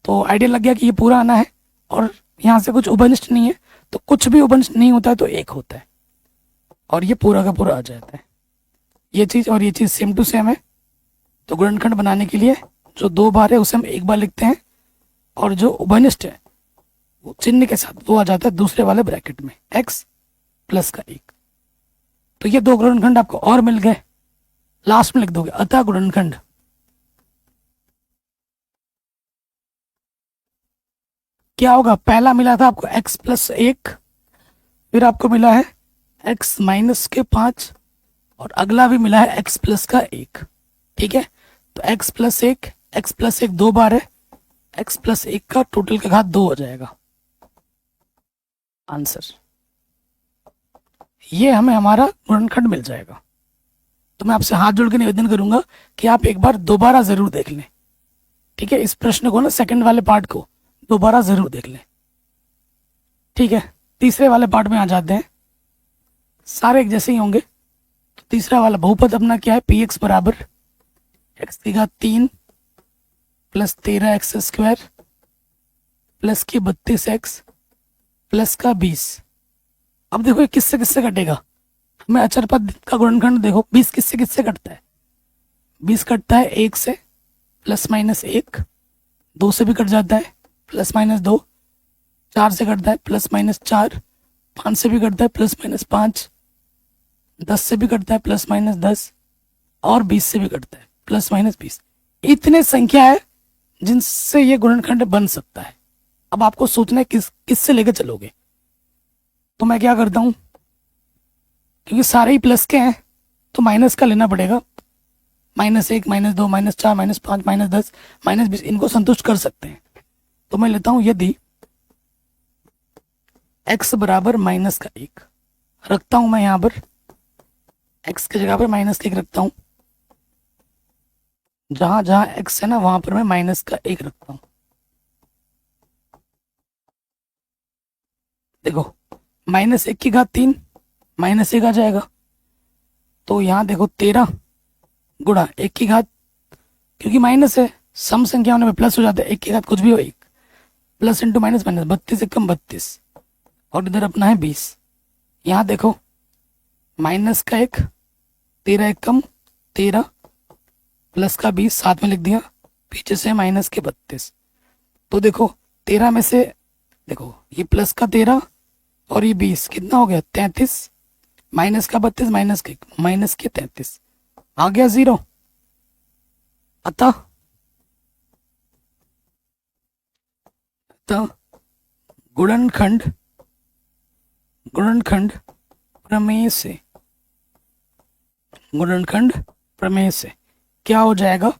तो आइडिया लग गया कि ये पूरा आना है। और यहाँ से कुछ उभयनिष्ठ नहीं है, तो कुछ भी उभयनिष्ठ नहीं होता है तो एक होता है, और ये पूरा का पूरा आ जाता है। ये चीज और ये चीज सेम टू सेम है, तो गुणनखंड बनाने के लिए जो दो बार है उसे हम एक बार लिखते हैं, और जो उभयनिष्ठ है वो चिन्ह के साथ वो आ जाता है दूसरे वाले ब्रैकेट में, x प्लस का 1। तो ये दो गुणनखंड आपको और मिल गए, लास्ट में लिख दोगे अतः गुणनखंड। क्या होगा? पहला मिला था आपको x प्लस 1, फिर आपको मिला है x माइनस के 5, और अगला भी मिला है x प्लस का 1। ठीक है, तो x प्लस 1 दो बार है, x प्लस 1 का टोटल का घात 2 हो जाएगा आंसर। ये हमें हमारा गुणनखंड मिल जाएगा। तो मैं आपसे हाथ जोड़ के निवेदन करूंगा कि आप एक बार दोबारा जरूर देख लें। ठीक है, इस प्रश्न को ना, सेकंड वाले पार्ट को दोबारा जरूर देख लें। ठीक है, तीसरे वाले पार्ट में आ जाते हैं। सारे एक जैसे ही होंगे। तो तीसरा वाला बहुपद अपना क्या है? पी एक्स बराबर एक्स की घात 3 प्लस 13x स्क्वायर प्लस की 32x प्लस का 20। अब देखो ये किससे किससे कटेगा? हमें अचर पद का गुणनखंड देखो, 20 किससे किससे कटता है? 20 कटता है 1 से, प्लस माइनस 1, 2 से भी कट जाता है, प्लस माइनस 2, 4 से कटता है, प्लस माइनस 4, 5 से भी कटता है, प्लस माइनस 5, 10 से भी कटता है, प्लस माइनस 10, और 20 से भी कटता है, प्लस माइनस 20। इतने संख्या है जिनसे ये गुणनखंड बन सकता है। अब आपको सोचना है किससे लेकर चलोगे। तो मैं क्या करता हूं, क्योंकि सारे ही प्लस के हैं तो माइनस का लेना पड़ेगा। -1, -2, -4, -5, -10, -20 इनको संतुष्ट कर सकते हैं। तो मैं लेता हूं यदि x बराबर -1 रखता हूं, मैं यहां पर x की जगह पर -1 रखता हूं। जहां जहां x है ना वहां पर मैं -1 रखता हूं। देखो -1 की घात 3 -1 आ जाएगा। तो यहां देखो 13 गुणा 1 की घात, क्योंकि माइनस है सम संख्याओं में प्लस हो जाता है, 1 की घात कुछ भी हो 1, प्लस इंटू माइनस माइनस, 32 एक कम 32, और इधर अपना है 20। यहाँ देखो -1, 13 एक कम 13, प्लस का 20 साथ में लिख दिया, पीछे से माइनस के 32। तो देखो 13 में से देखो ये प्लस का 13 और ये 20 कितना हो गया? 33, माइनस का 32 माइनस के 33 आ गया 0। अतः अतः गुणनखंड प्रमेय से क्या हो जाएगा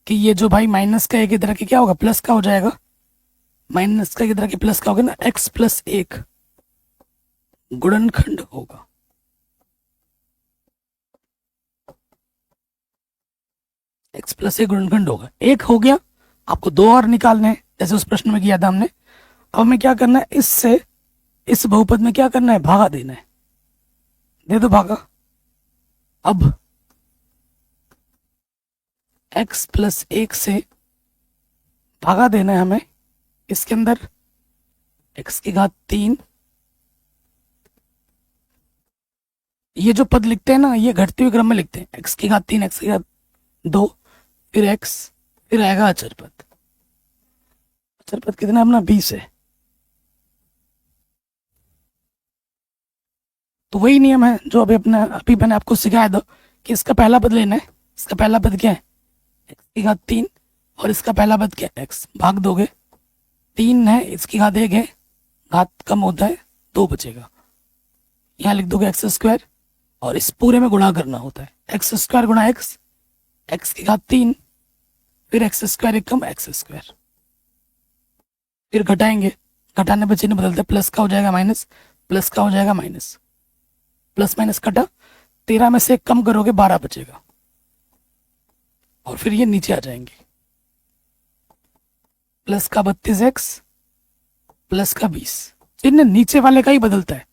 कि ये जो भाई माइनस का एक इधर के क्या होगा, प्लस का हो जाएगा। माइनस का इधर के प्लस का होगा ना, x प्लस एक गुणनखंड होगा। x प्लस एक गुणनखंड होगा। एक हो गया, आपको दो और निकालने हैं जैसे उस प्रश्न में किया था हमने। अब हमें क्या करना है, इससे इस बहुपद में क्या करना है, भागा देना है। दे दो भागा। अब x प्लस एक से भागा देना है हमें। इसके अंदर x की घात 3, ये जो पद लिखते हैं ना ये घटते हुए क्रम में लिखते हैं, x की घात 3, x की घात 2, फिर x, फिर आएगा अचर पद। अचर पद कितना अपना 20 है। तो वही नियम है जो अभी मैंने आपको सिखाया था कि इसका पहला पद लेना है। इसका पहला पद क्या है, x की घात 3, और इसका पहला पद क्या है, x। भाग दोगे, 3 है, इसकी घात 1 है, घात कम होता है, 2 बचेगा। यहाँ लिख दोगे एक्स स्क्वायर, और इस पूरे में गुणा करना होता है, एक्स स्क्वायर गुणा एक्स, एक्स की घात 3, फिर एक्स स्क्वायर एक कम एक्स स्क्वायर, फिर घटाएंगे, घटाने पर चिन्ह बदलते, प्लस का हो जाएगा माइनस, प्लस का हो जाएगा माइनस, प्लस माइनस कटा, 13 में से कम करोगे 12 बचेगा, और फिर ये नीचे आ जाएंगे। प्लस का 32x, प्लस का 20। चिन्ह नीचे वाले का ही बदलता है,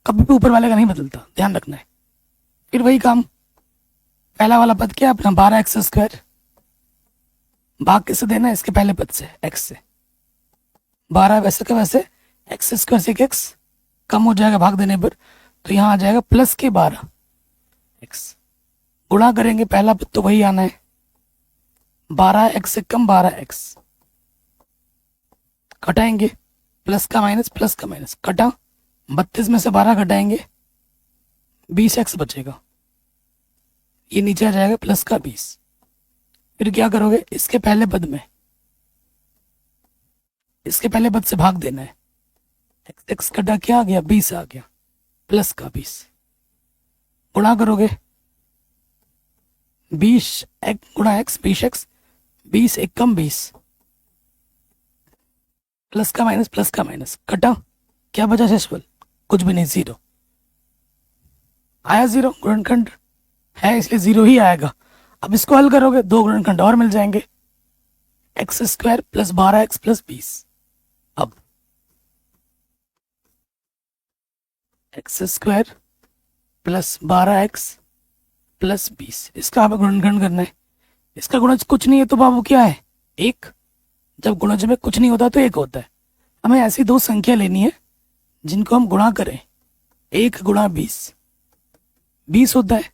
कभी भी ऊपर वाले का नहीं बदलता, ध्यान रखना है। फिर वही काम, पहला वाला पद क्या है अपना 12x स्क्वायर, भाग किससे देना है, इसके पहले पद से, x से। 12 वैसे का वैसे, एक्स स्क्वायर से x कम हो जाएगा भाग देने पर, तो यहाँ आ जाएगा प्लस के 12x। गुणा करेंगे, पहला पद तो वही आना है, 12x से कम 12x, घटाएंगे, प्लस का माइनस कटा, 32 में से 12 घटाएंगे, 20x बचेगा, ये नीचे आ जाएगा प्लस का 20। फिर क्या करोगे, इसके पहले पद में, इसके पहले पद से भाग देना है, x कटा क्या आ गया, 20 आ गया, प्लस का 20। गुणा करोगे, 20 गुणा x, 20x, 20 एक कम 20, प्लस का माइनस कटा, क्या बचा शेषफल, कुछ भी नहीं, 0 आया। 0 गुणनखंड है इसलिए 0 ही आएगा। अब इसको हल करोगे, 2 गुणनखंड और मिल जाएंगे, x square plus 12x plus 20। अब x square plus 12x plus 20, इसका हमें गुणनखंड करना है। इसका गुणज कुछ नहीं है तो बाबू क्या है, 1। जब गुणज में कुछ नहीं होता तो 1 होता है। हमें ऐसी दो संख्या लेनी है जिनको हम गुणा करें, 1 गुणा 20 होता है,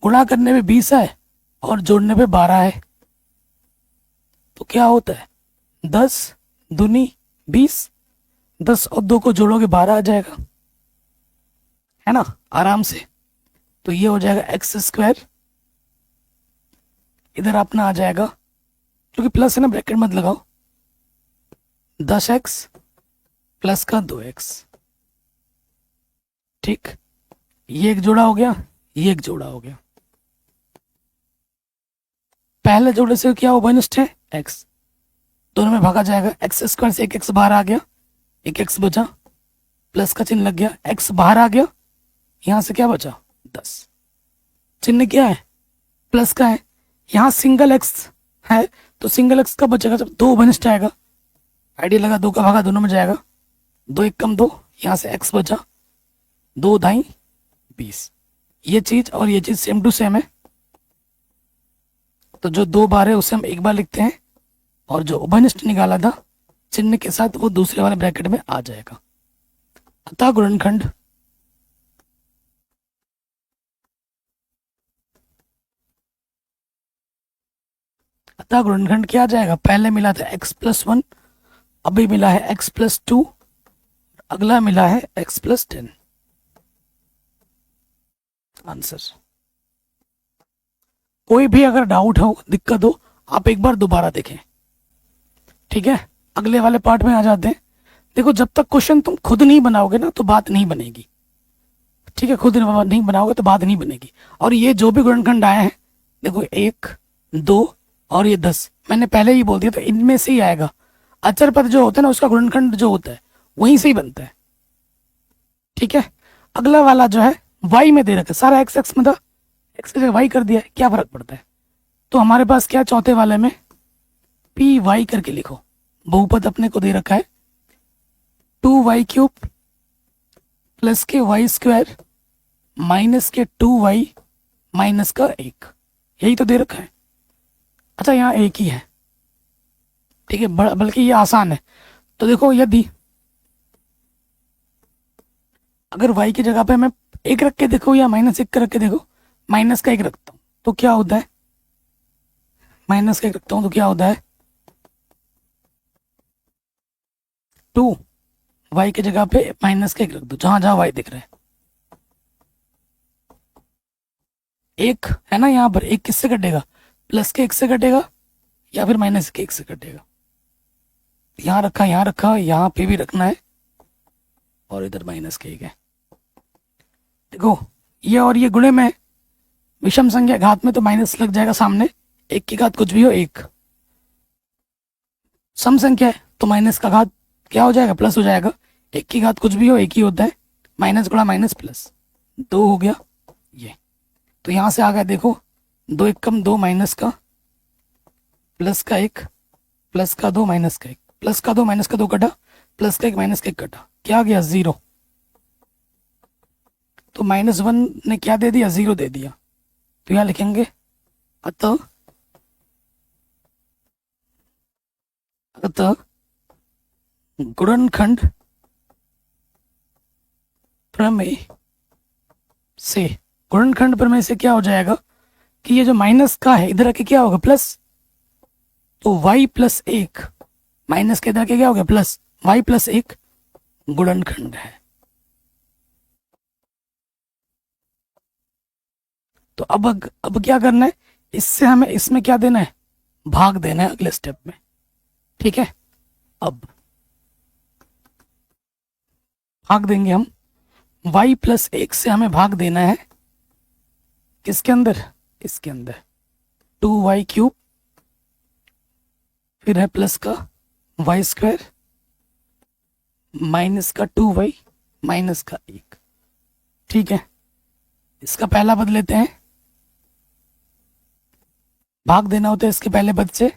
गुणा करने में 20 है और जोड़ने पे 12 है, तो क्या होता है, 10 दूनी 20, 10 और 2 को जोड़ोगे 12 आ जाएगा, है ना, आराम से। तो ये हो जाएगा एक्स स्क्वायर, इधर अपना आ जाएगा, क्योंकि प्लस है ना ब्रैकेट मत लगाओ, 10x प्लस का 2x, ठीक। ये एक जोड़ा हो गया, ये एक जोड़ा हो गया। पहले जोड़े से क्या उभयनिष्ठ है, x, दोनों में भागा जाएगा, एक्स स्क्वायर से 1x बाहर आ गया, 1x बचा, प्लस का चिन्ह लग गया, x बाहर आ गया, यहां से क्या बचा, 10, चिन्ह क्या है, प्लस का है। यहाँ सिंगल x है तो सिंगल x कब बचेगा, जब 2 उभयनिष्ठ आएगा, आइडिया लगा, 2 का भागा दोनों में जाएगा, 2 एक कम 2, यहाँ से x बचा, 2 दाई 20। ये चीज और ये चीज सेम टू सेम है, तो जो 2 बार है उसे हम एक बार लिखते हैं, और जो उभयनिष्ठ निकाला था चिन्ह के साथ वो दूसरे वाले ब्रैकेट में आ जाएगा। अतः गुणनखंड क्या आ जाएगा, पहले मिला था x प्लस 1, अभी मिला है x प्लस 2, अगला मिला है x प्लस 10। आंसर। कोई भी अगर डाउट हो, दिक्कत हो, आप एक बार दोबारा देखें, ठीक है। अगले वाले पार्ट में आ जाते हैं। देखो जब तक क्वेश्चन तुम खुद नहीं बनाओगे ना तो बात नहीं बनेगी, ठीक है, खुद नहीं बनाओगे तो बात नहीं बनेगी। और ये जो भी गुणनखंड आए हैं, देखो 1, 2 और ये 10, मैंने पहले ही बोल दिया था इनमें से ही आएगा। अचर पद जो होता है ना उसका गुणनखंड जो होता है वहीं से ही बनता है, ठीक है। अगला वाला जो है वाई में दे रखा है, सारा एक्स एक्स में था, एक्स की जगह वाई कर दिया है, क्या फर्क पड़ता है। तो हमारे पास क्या चौथे वाले में पी वाई करके लिखो। बहुपद अपने को दे रखा है 2y³ प्लस के y² माइनस के 2y माइनस का 1, यही तो दे रखा है। अच्छा यहाँ एक ही है, ठीक है, बल्कि ये आसान है। तो देखो यदि अगर y की जगह पे मैं 1 रख के देखो या -1 रख के देखो, माइनस का 1 रखता हूँ तो क्या होता है, माइनस का 1 रखता हूँ तो क्या होता है 2, y की जगह पे माइनस का 1 रख दो जहां जहां y दिख रहा है। 1 है ना यहाँ पर, 1 किससे कटेगा, प्लस के 1 से कटेगा या फिर माइनस के 1 से कटेगा। यहाँ रखा, यहाँ रखा, यहाँ पे भी रखना है और इधर माइनस के 1 है। देखो ये और ये गुणे में, विषम संख्या घात में तो माइनस लग जाएगा सामने, 1 की घात कुछ भी हो 1। सम संख्या है तो माइनस का घात क्या हो जाएगा, प्लस हो जाएगा। 1 की घात कुछ भी हो 1 ही होता है, माइनस गुणा माइनस प्लस, 2 हो गया ये। तो यहाँ से आ गया देखो 2 1 कम 2 माइनस का प्लस का 1 प्लस का 2 माइनस का 1 प्लस का 2 माइनस का 2 कटा, प्लस का 1 माइनस का 1 कटा, क्या आ गया 0। तो -1 ने क्या दे दिया, 0 दे दिया। तो यहाँ लिखेंगे अतः गुणनखंड प्रमेय से, गुणनखंड प्रमेय से क्या हो जाएगा कि ये जो माइनस का है इधर आके क्या होगा प्लस, तो y प्लस 1 माइनस के इधर आके क्या हो गया प्लस, y प्लस 1 गुणनखंड है। तो अब क्या करना है, इससे हमें इसमें क्या देना है, भाग देना है अगले स्टेप में, ठीक है। अब भाग देंगे हम, y प्लस 1 से हमें भाग देना है किसके अंदर, इसके अंदर 2y³ फिर है प्लस का y² माइनस का 2y माइनस का 1, ठीक है। इसका पहला पद लेते हैं, भाग देना होता है इसके पहले पद से,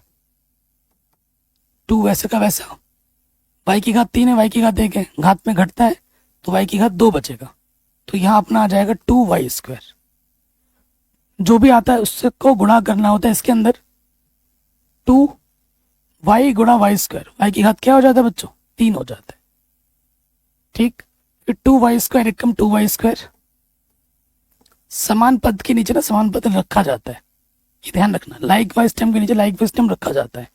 2 वैसे का वैसा, y की घात 3 है, y की घात 1 है, घात में घटता है तो y की घात 2 बचेगा। तो यहाँ अपना आ जाएगा 2y², जो भी आता है उससे को गुणा करना होता है इसके अंदर, 2y गुणा y², y की घात क्या हो जाता है बच्चों 3 हो जाता है, ठीक। फिर 2y² एक कम 2y², समान पद के नीचे ना समान पद रखा जाता है, ये ध्यान रखना, लाइक वाइज टर्म के नीचे लाइक वाइज टर्म रखा जाता है।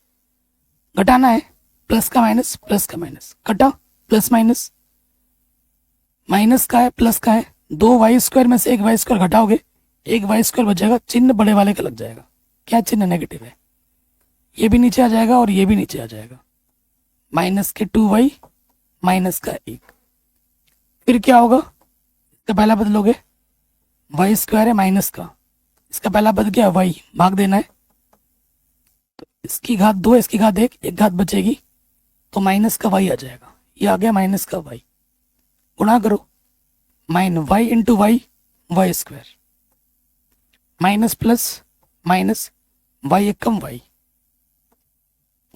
घटाना है, प्लस का माइनस कटा, प्लस माइनस, माइनस का है प्लस का है, 2y² में से 1y² घटाओगे 1y² बचेगा, चिन्ह बड़े वाले का लग जाएगा, क्या चिन्ह नेगेटिव है, ये भी नीचे आ जाएगा और ये भी नीचे आ जाएगा, माइनस के 2y माइनस का 1। फिर क्या होगा, इसका पहला पद लोगे, y² है माइनस का, इसका पहला पद क्या है y, भाग देना है, तो इसकी घात 2 इसकी घात 1, एक घात बचेगी तो माइनस का y आ जाएगा, ये आ गया माइनस का y, गुणा करो y into y² minus plus minus y एक कम y,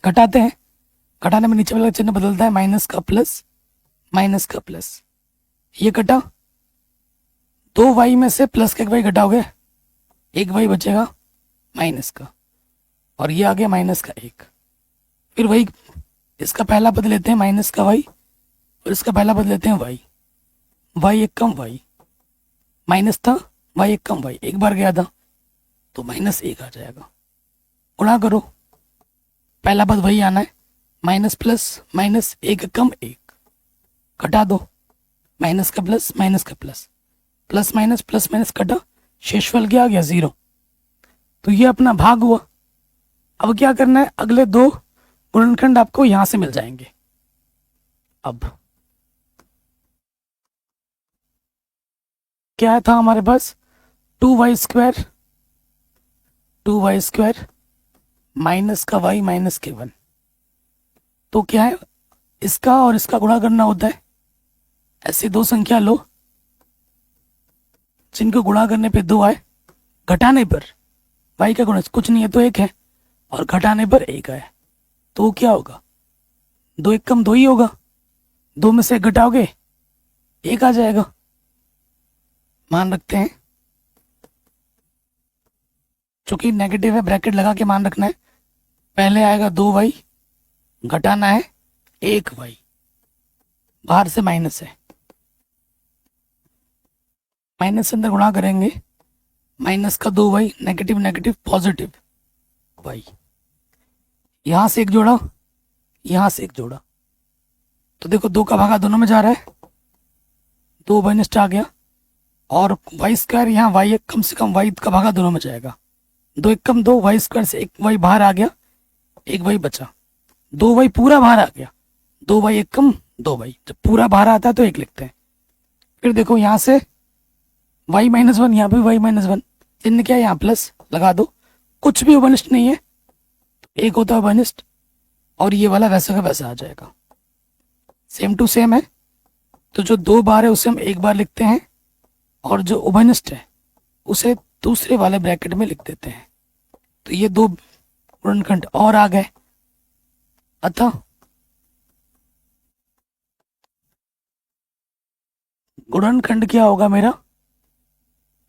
घटाते हैं, घटाने में नीचे वाला चिन्ह बदलता है, माइनस का प्लस, ये कटा, 2y में से प्लस का 1 y घटाओगे 1 y बचेगा माइनस का, और ये आ गया माइनस का 1। फिर वही इसका पहला पद लेते हैं माइनस का y और इसका पहला पद लेते हैं y एक कम y, माइनस था y एक कम y, एक बार गया था तो -1 आ जाएगा, गुणा करो, पहला पद वही आना है, माइनस प्लस माइनस 1 कम 1, घटा दो, माइनस का प्लस प्लस माइनस कटा, शेषफल क्या आ गया 0। तो ये अपना भाग हुआ। अब क्या करना है, अगले 2 गुणनखंड आपको यहां से मिल जाएंगे। अब क्या था हमारे पास, 2y² माइनस का y माइनस k1। तो क्या है, इसका और इसका गुणा करना होता है। ऐसी दो संख्या लो जिनको गुणा करने पे 2 आए, घटाने पर y का गुणज कुछ नहीं है तो 1 है, और घटाने पर 1 आए, तो क्या होगा, 2 1 कम 2 ही होगा। 2 में से 1 घटाओगे 1 आ जाएगा। मान रखते हैं, चूंकि नेगेटिव है ब्रैकेट लगा के मान रखना है। पहले आएगा 2y, घटाना है 1y, बाहर से माइनस है, माइनस से अंदर गुणा करेंगे, माइनस का 2y, negative negative positive y, यहां से 1 जोड़ा, यहां से 1 जोड़ा, तो देखो 2 का भागा दोनों में जा रहा है, 2 माइनस आ गया, और y² यहाँ y कम से कम y का भागा दोनों में जाएगा। 2 1 कम 2, y² से 1 y बाहर आ गया, 1 y बचा, 2 y पूरा बाहर आ गया, 2 y 1 कम 2 y, जब पूरा बाहर आता है तो 1 लिखते हैं। फिर देखो यहाँ से y माइनस 1, यहाँ पे y माइनस 1, चिन्ह क्या है यहाँ प्लस लगा दो, कुछ भी उभयनिष्ठ नहीं है, एक होता है उभयनिष्ठ, और ये वाला वैसा का वैसा आ जाएगा, सेम टू सेम है। तो जो 2 बार है उसे हम 1 बार लिखते हैं, और जो उभयनिष्ठ है उसे दूसरे वाले ब्रैकेट में लिख देते हैं। तो ये 2 गुणनखंड और आ गए। अतः गुणनखंड क्या होगा मेरा,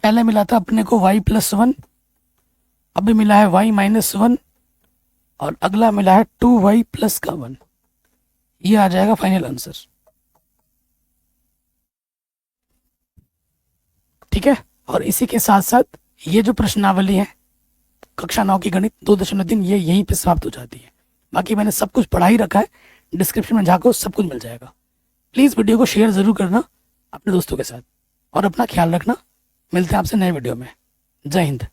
पहले मिला था अपने को y प्लस 1, अभी मिला है y माइनस 1, और अगला मिला है 2y प्लस का 1। ये आ जाएगा फाइनल आंसर। ठीक है, और इसी के साथ साथ ये जो प्रश्नावली है कक्षा 9 की गणित 2.3 ये यहीं पे समाप्त हो जाती है। बाकी मैंने सब कुछ पढ़ा ही रखा है, डिस्क्रिप्शन में जाकर सब कुछ मिल जाएगा। प्लीज़ वीडियो को शेयर ज़रूर करना अपने दोस्तों के साथ, और अपना ख्याल रखना। मिलते हैं आपसे नए वीडियो में। जय हिंद।